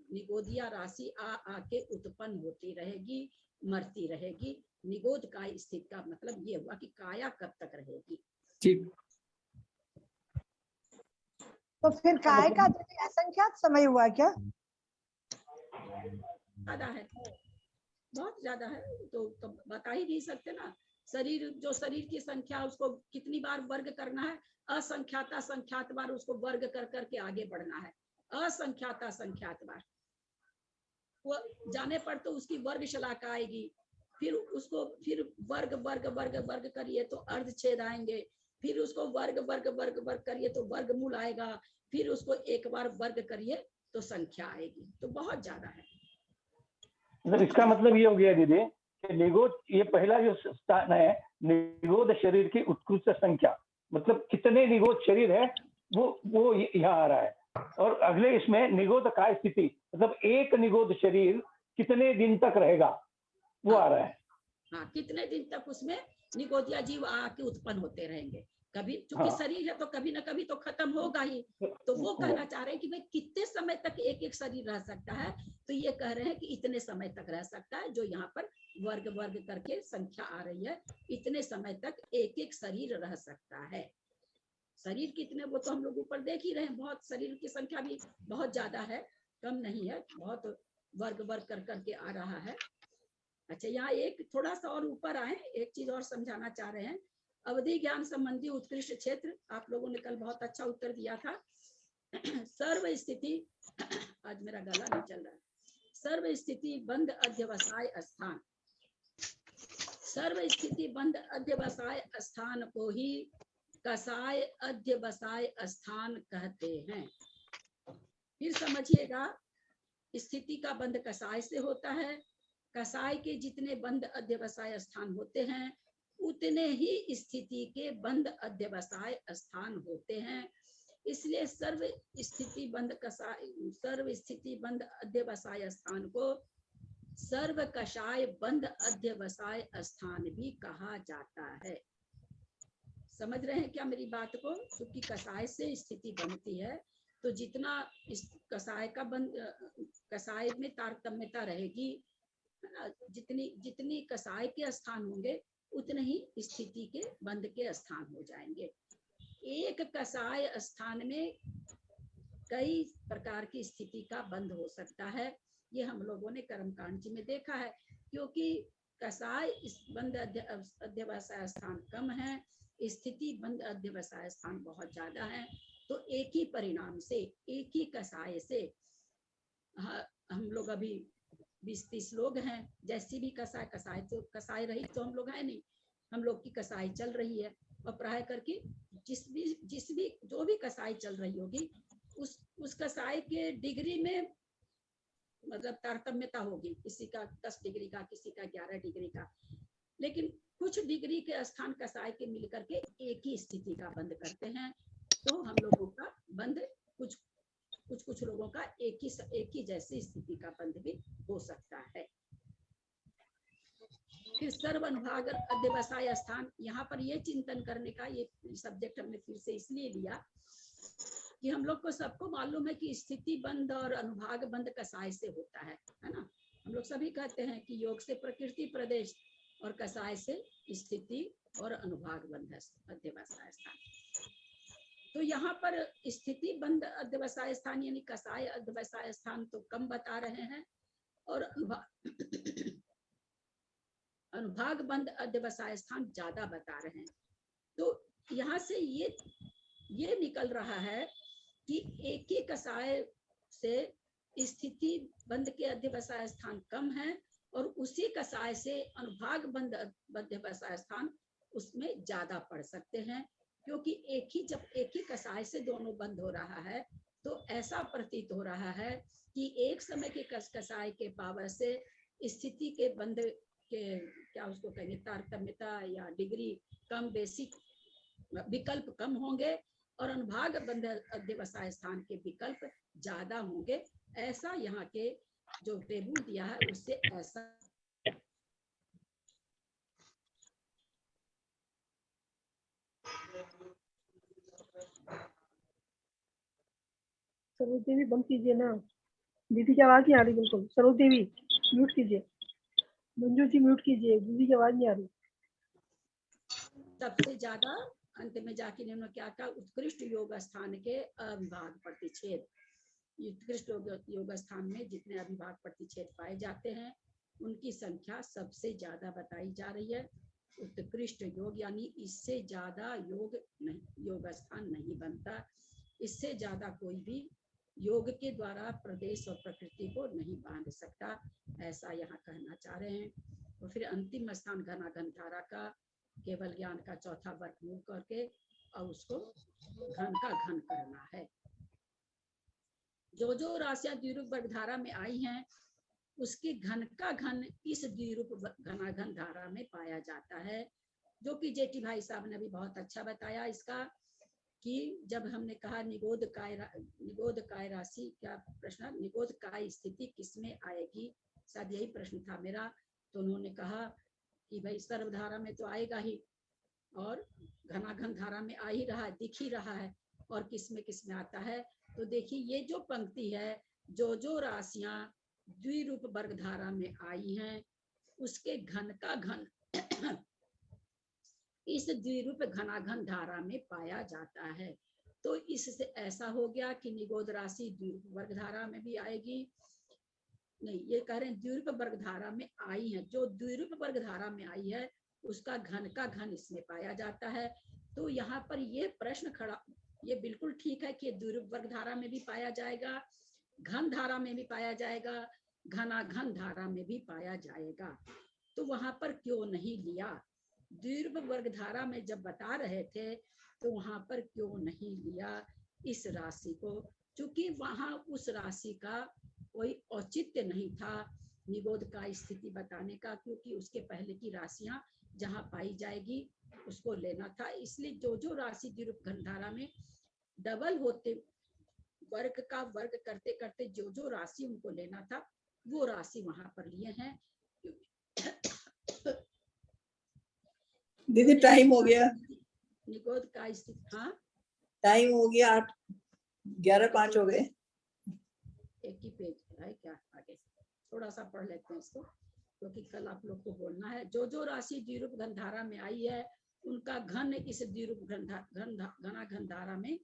निगोदिया राशि आके उत्पन्न होती रहेगी, मरती रहेगी। निगोद काय स्थिति का मतलब ये हुआ कि काया कब तक रहेगी। ठीक। तो फिर काय का असंख्यात समय हुआ क्या? ज्यादा है, बहुत ज्यादा है, तो बता ही नहीं सकते ना। शरीर जो शरीर की संख्या उसको कितनी बार वर्ग करना है, असंख्यात बार उसको वर्ग कर करके आगे बढ़ना है, असंख्यात बार। वो जाने पर तो उसकी वर्गशला का आएगी, फिर उसको फिर वर्ग वर्ग वर्ग वर्ग करिए तो अर्धछेद आएंगे, फिर उसको वर्ग वर्ग वर्ग वर्ग करिए तो वर्गमूल आएगा, फिर उसको एक बार वर्ग करिए तो संख्या आएगी। तो बहुत ज्यादा है। मतलब इसका मतलब ये हो गया दीदी कि निगोद, ये पहला जो स्थान है निगोद शरीर की उत्कृष्ट संख्या, मतलब कितने निगोद शरीर है वो यहाँ आ रहा है। और अगले इसमें निगोद काय स्थिति, मतलब एक निगोद शरीर कितने दिन तक रहेगा वो आ रहा है। हाँ, कितने दिन तक उसमें निगोदिया जीव आके उत्पन्न होते रहेंगे। कभी चूंकि हाँ। शरीर है तो कभी ना कभी तो खत्म होगा ही। तो वो कहना चाह रहे हैं कि भाई कितने समय तक एक एक शरीर रह सकता है। तो ये कह रहे हैं कि इतने समय तक रह सकता है, जो यहाँ पर वर्ग वर्ग करके संख्या आ रही है, इतने समय तक एक एक शरीर रह सकता है। शरीर कितने वो तो हम लोग ऊपर देख ही रहे हैं, बहुत शरीर की संख्या भी बहुत ज्यादा है, कम नहीं है, बहुत वर्ग वर्ग कर करके आ रहा है। अच्छा, यहाँ एक थोड़ा सा और ऊपर आए, एक चीज और समझाना चाह रहे हैं। अवधि ज्ञान संबंधी उत्कृष्ट क्षेत्र, आप लोगों ने कल बहुत अच्छा उत्तर दिया था। सर्व स्थिति, आज मेरा गला नहीं चल रहा है, सर्व स्थिति बंद अध्यवसाय स्थान, सर्व स्थिति बंद अध्यवसाय स्थान को ही कसाय अध्यवसाय स्थान कहते हैं। फिर समझिएगा, स्थिति का बंध कसाय से होता है, कसाय के जितने बंद अध्यवसाय स्थान होते हैं उतने ही स्थिति के बंद अध्यवसाय स्थान होते हैं। इसलिए सर्व स्थिति बंद कसाय, सर्व स्थिति बंद अध्यवसाय स्थान को सर्व कषाय बंद अध्यवसाय स्थान भी कहा जाता है। समझ रहे हैं क्या मेरी बात को? क्योंकि कसाय से स्थिति बनती है, तो जितना इस कसाय का बंद, कसाय में तारतम्यता रहेगी, जितनी कसाय के स्थान होंगे उतने ही स्थिति के बंद के स्थान हो जाएंगे। एक कसाय स्थान में कई प्रकार की स्थिति का बंद हो सकता है, ये हम लोगों ने कर्मकांड जी में देखा है। क्योंकि कसाय इस बंद अध्यवसाय स्थान कम है, स्थिति बंद अध्यवसाय स्थान बहुत ज्यादा है, तो एक ही परिणाम से, एक ही कसाय से, हम लोग अभी 20-30 लोग हैं, जैसी भी कसाय, कसाय तो कसाय रही तो हम लोग है नहीं, हम लोग की कसाई चल रही है, और प्राय करके जिस भी जो भी कसाई चल रही होगी उस कसाई के डिग्री में मतलब तारतम्यता होगी, किसी का 10 डिग्री का, किसी का 11 डिग्री का, लेकिन कुछ डिग्री के स्थान कसाय के मिलकर के एक ही स्थिति का बंद करते हैं। तो हम लोगों का बंद कुछ लोगों का एक ही जैसी स्थिति का बंद भी हो सकता है। फिर सर्व अनुभाग अध्यवसाय स्थान, यहाँ पर ये चिंतन करने का ये सब्जेक्ट हमने फिर से इसलिए लिया कि हम लोग को सबको मालूम है कि स्थिति बंद और अनुभाग बंद कसाय से होता है ना। हम लोग सभी कहते हैं कि योग से प्रकृति प्रदेश और कसाय से स्थिति और अनुभाग बंद अध्यवसाय स्थान। तो यहाँ पर स्थिति बंद अध्यवसाय स्थान यानी कसाय अध्यवसाय स्थान तो कम बता रहे हैं, और अनुभाग बंद अध्यवसाय स्थान ज्यादा बता रहे हैं। तो यहाँ से ये निकल रहा है कि एक ही कसाय से स्थिति बंद के अध्यवसाय स्थान कम है, और उसी कसाय से अनुभाग बंद अध्यवसाय स्थान उसमें ज्यादा पड़ सकते हैं। क्योंकि जब एक ही कसाय से दोनों बंद हो रहा है, तो ऐसा प्रतीत हो रहा है कि एक समय के कसाय के पावर से स्थिति के बंद के, क्या उसको कहेंगे, तारतम्यता या डिग्री कम, बेसिक विकल्प कम होंगे, और अनुभाग बंद अध्यवसाय स्थान के विकल्प ज्यादा होंगे। ऐसा यहाँ के जो टेबल दिया है उससे ऐसा सरोज देवी बंद कीजिए ना, दीदी की आवाज नहीं आ रही बिल्कुल। सरोज देवी म्यूट कीजिए, मंजू जी म्यूट कीजिए, दीदी की आवाज नहीं आ रही। सबसे ज्यादा अंत में जाके इन्होंने क्या कहा, उत्कृष्ट योग स्थान के अविभाग प्रतिच्छेद। उत्कृष्ट योग स्थान में जितने अविभाग प्रतिच्छेद पाए जाते हैं उनकी संख्या सबसे ज्यादा बताई जा रही है। उत्कृष्ट योग यानी इससे ज्यादा योग स्थान नहीं बनता, इससे ज्यादा कोई भी योग के द्वारा प्रदेश और प्रकृति को नहीं बांध सकता, ऐसा यहाँ कहना चाह रहे हैं। और फिर अंतिम स्थान घनाघन धारा का केवल ज्ञान का चौथा वर्गमूल करके और उसको घन का घन करना है। जो राशियां द्विरूप वर्गधारा में आई हैं उसके घन का घन इस द्विरूप घनाघन धारा में पाया जाता है, जो कि जेठी भाई साहब ने भी बहुत अच्छा बताया। इसका कि जब हमने कहा निगोद काय राशि, क्या प्रश्न, निगोद काय स्थिति किसमें आएगी, शायद यही प्रश्न था मेरा। तो उन्होंने कहा कि भाई सर्वधारा में तो आएगा ही, और घनाघन धारा में आ ही रहा है, दिख ही रहा है, और किस में आता है। तो देखिए ये जो पंक्ति है, जो राशियां द्विरूप वर्ग धारा में आई हैं उसके घन का घन इस द्विरूप घनाघन धारा में पाया जाता है। तो इससे ऐसा हो गया कि निगोद राशि द्विरूप वर्ग धारा में भी आएगी। नहीं, ये कह रहे हैं द्विरूप वर्ग धारा में आई है, जो द्विरूप वर्ग धारा में आई है उसका घन का घन इसमें पाया जाता है। तो यहाँ पर ये प्रश्न खड़ा, ये बिल्कुल ठीक है कि द्विरूप वर्ग धारा में भी पाया जाएगा, घन धारा में भी पाया जाएगा, घनाघन धारा में भी पाया जाएगा। तो वहां पर क्यों नहीं लिया? द्विरूप वर्ग धारा में जब बता रहे थे तो वहां पर क्यों नहीं लिया इस राशि को? क्योंकि वहां उस राशि का कोई औचित्य नहीं था निगोद का स्थिति बताने का, क्योंकि उसके पहले की राशियां जहां पाई जाएगी उसको लेना था। इसलिए जो राशि द्विरूप घन धारा में डबल होते वर्ग का वर्ग करते करते जो राशि उनको लेना था वो राशि वहां पर लिए हैं। दीदी टाइम हो गया, निगोद का स्थिति, हाँ टाइम हो गया, 8:11:05 हो गए। एक ही पेज है क्या? आगे थोड़ा सा पढ़ लेते हैं इसको, क्योंकि कल आप लोग को बोलना है। जो राशि द्विरूप घन धारा में आई है उनका घन इस द्विरूप घनाघन धारा में।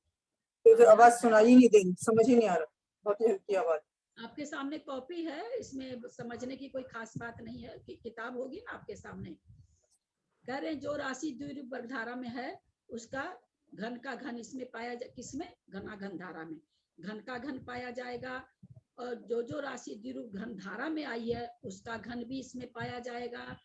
तो आवाज सुनाई ही नहीं दे, समझ ही नहीं आ रहा, बहुत हल्की आवाज। आपके सामने कॉपी है, इसमें समझने की कोई खास बात नहीं है, कि किताब होगी ना आपके सामने। कह रहे हैं जो राशि द्विरूप वर्ग धारा में है उसका घन का घन इसमें पाया जाए, किसमें? घनाघन धारा में घन का घन पाया जाएगा। और जो राशि द्विरूप घन धारा में आई है उसका घन भी इसमें पाया जाएगा।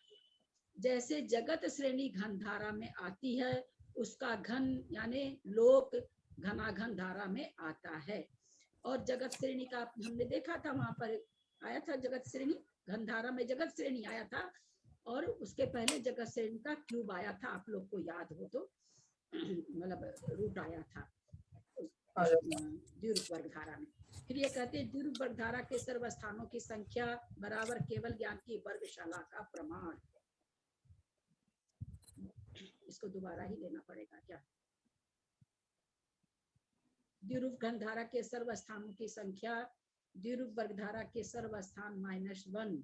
जैसे जगत श्रेणी घन धारा में आती है उसका घन यानी लोक घनाघन धारा में आता है। और जगत श्रेणी का हमने देखा था, वहां पर आया था जगत श्रेणी, घन धारा में जगत श्रेणी आया था, और उसके पहले जगत श्रेणी का क्यूब आया था, आप लोग को याद हो तो, मतलब रूट आया था द्विरूप वर्ग धारा में। फिर ये कहते हैं द्विरूप वर्ग धारा के सर्व स्थानों की संख्या बराबर केवल ज्ञान की वर्गशाला का प्रमाण। इसको दोबारा ही लेना पड़ेगा क्या? द्विरूप घन धारा के सर्व स्थानों की संख्या द्विरूप वर्ग धारा के सर्व स्थान -1,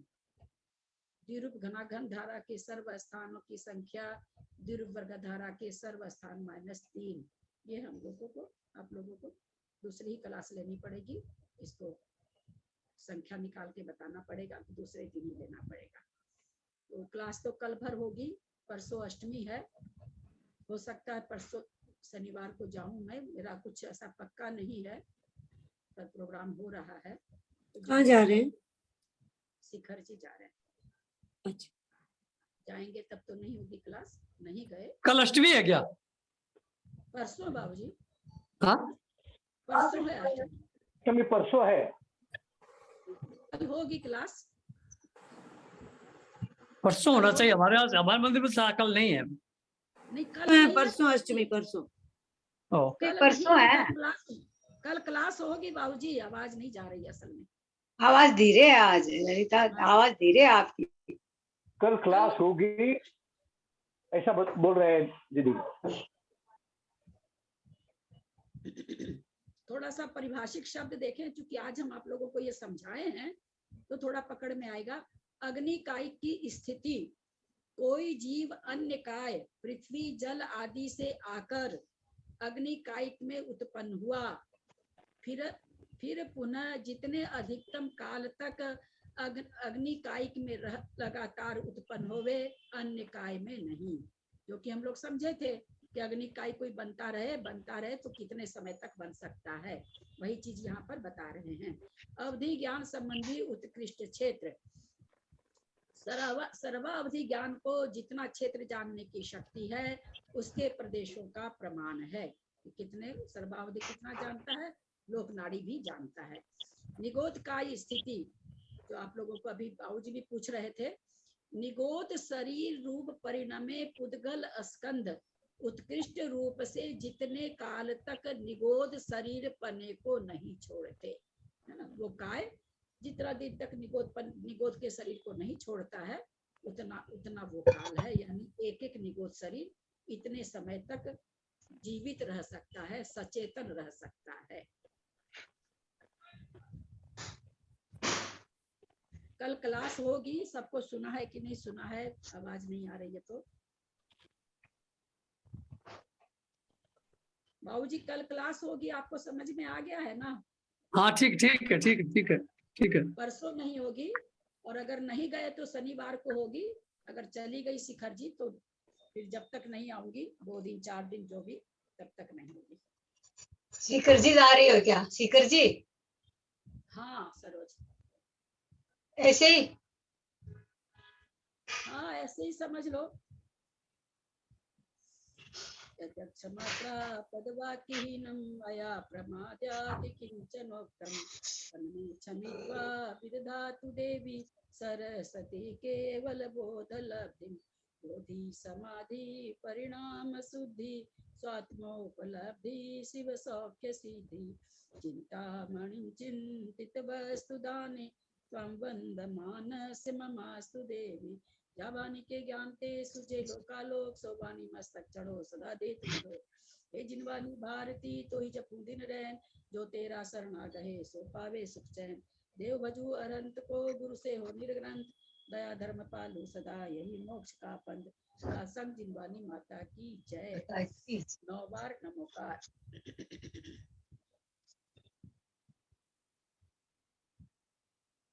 द्विरूप घनाघन धारा के सर्व स्थानों की संख्या द्विरूप वर्ग धारा के सर्व स्थान -3। ये हम लोगों को, आप लोगों को दूसरी ही क्लास लेनी पड़ेगी, इसको संख्या निकाल के बताना पड़ेगा, दूसरे दिन ही लेना पड़ेगा। तो क्लास तो कल भर होगी, परसों अष्टमी है, हो सकता है परसों शनिवार को जाऊं मैं, मेरा कुछ ऐसा पक्का नहीं है, पर प्रोग्राम हो रहा है। तो कहाँ जा रहे हैं? शिखर जी जा रहे हैं। अच्छा, जाएंगे तब तो नहीं होगी क्लास, नहीं गए। कल अष्टमी है क्या? परसों बाबूजी, हाँ परसों है अष्टमी, अष्टमी परसों है। कल होगी क्लास, परसों होना चाहिए हमारे यहाँ, हमारे मंदिर में कल नहीं है। नहीं कल नहीं है, परसों अष्टमी, परसों कल परसों नहीं है। कल क्लास होगी बाबूजी। आवाज नहीं जा रही असल में, आवाज धीरे है आज ललिता, आवाज धीरे है आपकी। कल क्लास होगी ऐसा बोल रहे हैं दीदी। थोड़ा सा परिभाषिक शब्द देखें, क्योंकि आज हम आप लोगों को ये समझाए हैं तो थोड़ा पकड़ में आएगा। अग्निकायिक की स्थिति, कोई जीव अन्य काय पृथ्वी जल आदि से आकर अग्निकायिक में उत्पन्न हुआ, फिर पुनः जितने अधिकतम काल तक अग्निकायिक में लगातार उत्पन्न होवे, अन्य काय में नहीं। जो कि हम लोग समझे थे कि अग्निकाय कोई बनता रहे तो कितने समय तक बन सकता है, वही चीज यहाँ पर बता रहे हैं। अवधि ज्ञान संबंधी उत्कृष्ट क्षेत्र, सर्वावधि ज्ञान को जितना क्षेत्र जानने की शक्ति है उसके प्रदेशों का प्रमाण है। कितने सर्वावधि कितना जानता है, लोक नाड़ी भी जानता है। निगोद काय स्थिति, जो आप लोगों को अभी बाबूजी भी पूछ रहे थे, निगोद शरीर रूप परिणमे पुद्गल स्कंद उत्कृष्ट रूप से जितने काल तक निगोद शरीर पने को नहीं छोड़ते, है ना। वो काय जितना दिन तक निगोद के शरीर को नहीं छोड़ता है उतना उतना वो काल है, यानी एक एक निगोद शरीर इतने समय तक जीवित रह सकता है, सचेतन रह सकता है। कल क्लास होगी, सबको सुना है कि नहीं सुना है? आवाज नहीं आ रही है तो बाबूजी कल क्लास होगी, आपको समझ में आ गया है ना? हाँ ठीक ठीक है, ठीक है, ठीक है, ठीक है। परसों नहीं होगी, और अगर नहीं गए तो शनिवार को होगी। अगर चली गई शिखर जी तो फिर जब तक नहीं आऊंगी, 2 दिन 4 दिन जो भी, तब तक नहीं होगी। शिखर जी ला रही हो क्या? शिखर जी हाँ सरोज, ऐसे ही? हाँ ऐसे ही समझ लो। क्षमता पदवाक्यहीनं मया प्रमाद्यात् किंचनोक्तं क्षमित्वा विदधातु देवी सरस्वती केवल बोधलब्धिं। बोधि समाधि परिणाम शुद्धि स्वात्मोपलब्धि शिव सौख्य सिद्धि। चिंतामणि चिंतित वस्तु दाने त्वं वंदमानस्य ममास्तु देवी। जावानी के ज्ञान ते सुजे लोकालोक सोवानी मस्तक चढ़ो सदा दे तुम। हे जिनवानी भारती तो ही जपू दिन रैन, जो तेरा शरणा गहे सो पावे सुख चैन। देव भजू अरंत को गुरु से हो निर्ग्रंथ, दया धर्म पालू सदा यही मोक्ष का पंथ। संग जिनवानी माता की जय। 9 बार नमोकार।